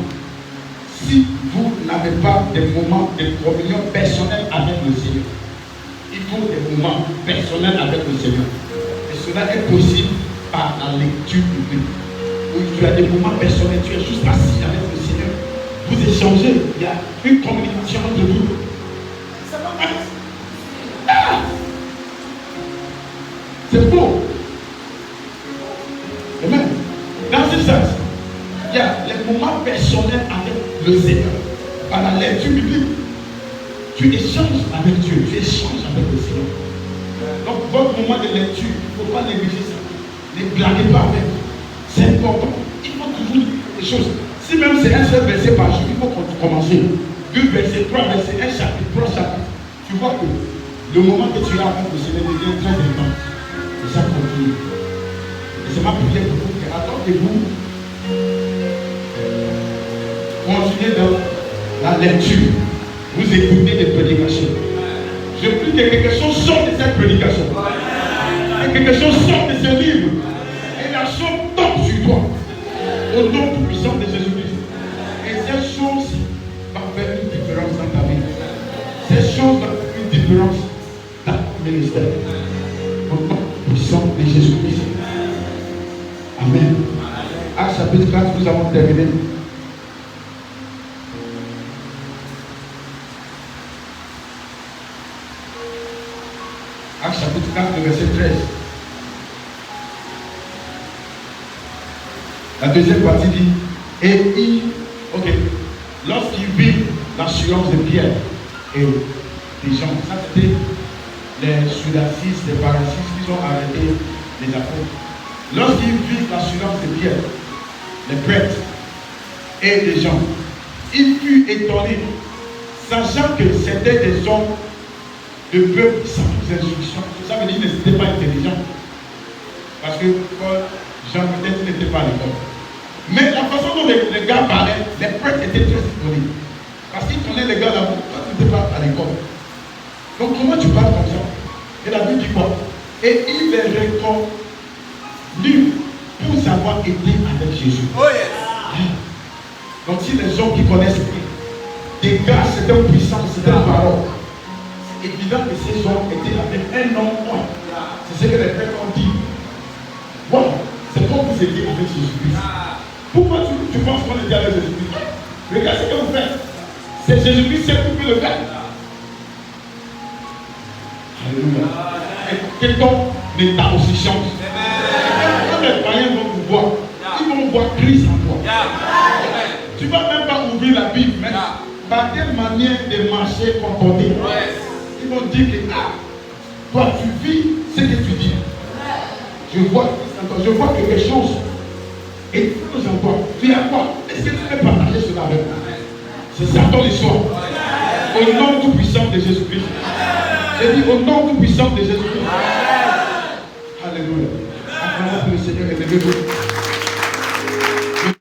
si vous n'avez pas des moments de communion personnelle avec le Seigneur, il faut des moments personnels avec le Seigneur. Et cela est possible par la lecture du Bible. Où tu as des moments personnels, tu es juste assis avec le Seigneur. Vous échangez, il y a une communication entre vous. Ça va Ah! C'est beau. Amen. Dans ce sens, il y a les moments personnels avec le Seigneur. Par la lecture biblique, tu échanges avec Dieu, tu échanges avec le Seigneur. Donc, votre moment de lecture, il ne faut pas négliger ça. Ne blaguez pas avec. C'est important. Il faut toujours dire des choses. Si même c'est un seul verset par jour, il faut commencer. 2 versets, 3 versets, un chapitre, 3 chapitres. Tu vois que le moment que tu as avec le Seigneur devient très intense. Et ça continue. Et c'est ma prière pour vous. Attendez-vous. Continuez dans la lecture. Vous écoutez des prédications. Je prie que quelque chose sorte de cette prédication. Et quelque chose sorte de ce livre. Et la chose tombe sur toi. Au nom tout puissant de Jésus-Christ. Et cette chose va faire une différence dans ta vie. Cette chose va faire une différence dans ton ministère. Au nom puissant de Jésus-Christ. Amen. Acte chapitre 4, nous avons terminé. Acte chapitre 4, verset 13. La deuxième partie dit, lorsqu'il vit l'assurance de Pierre et des gens, ça c'était les Sudacis, les Paracis qui ont arrêté les apôtres. Lorsqu'il vit l'assurance de Pierre, les prêtres et des gens, il fut étonné, sachant que c'était des hommes de peuple sans instruction. Ça veut dire qu'ils n'étaient pas intelligents. Parce que Paul, Jean, peut-être n'était pas à l'école. Mais la façon dont les gars parlaient, les prêtres étaient très étonnés. Parce qu'ils connaissaient les gars là-bas, toi tu n'étais pas à l'école. Donc comment tu parles comme ça? Et la Bible dit quoi? Et il les reconnut pour avoir été avec Jésus. Oh yes. Donc si les gens qui connaissent des gars, c'était puissant, c'était parole. C'est évident que ces hommes étaient avec un homme. C'est ce que les prêtres ont dit. Wow, c'est comme vous étiez avec Jésus-Christ. Pourquoi tu penses qu'on était avec Jésus-Christ? Regarde ce que vous faites. C'est Jésus-Christ, c'est vous qui le faites. Alléluia. Et que ton état aussi change. Quand les païens vont vous voir, ils vont voir Christ en toi. Tu ne vas même pas ouvrir la Bible, mais par quelle manière de marcher, comporter. Ils vont dire que toi tu vis ce que tu dis. Je vois quelque chose. Et nous en toi. Tu as quoi? Est-ce que tu peux partager cela avec moi? C'est ça ton histoire. Au nom tout puissant de Jésus-Christ. J'ai dit au nom tout puissant de Jésus-Christ. Alléluia. Acclamons le Seigneur et levez-vous.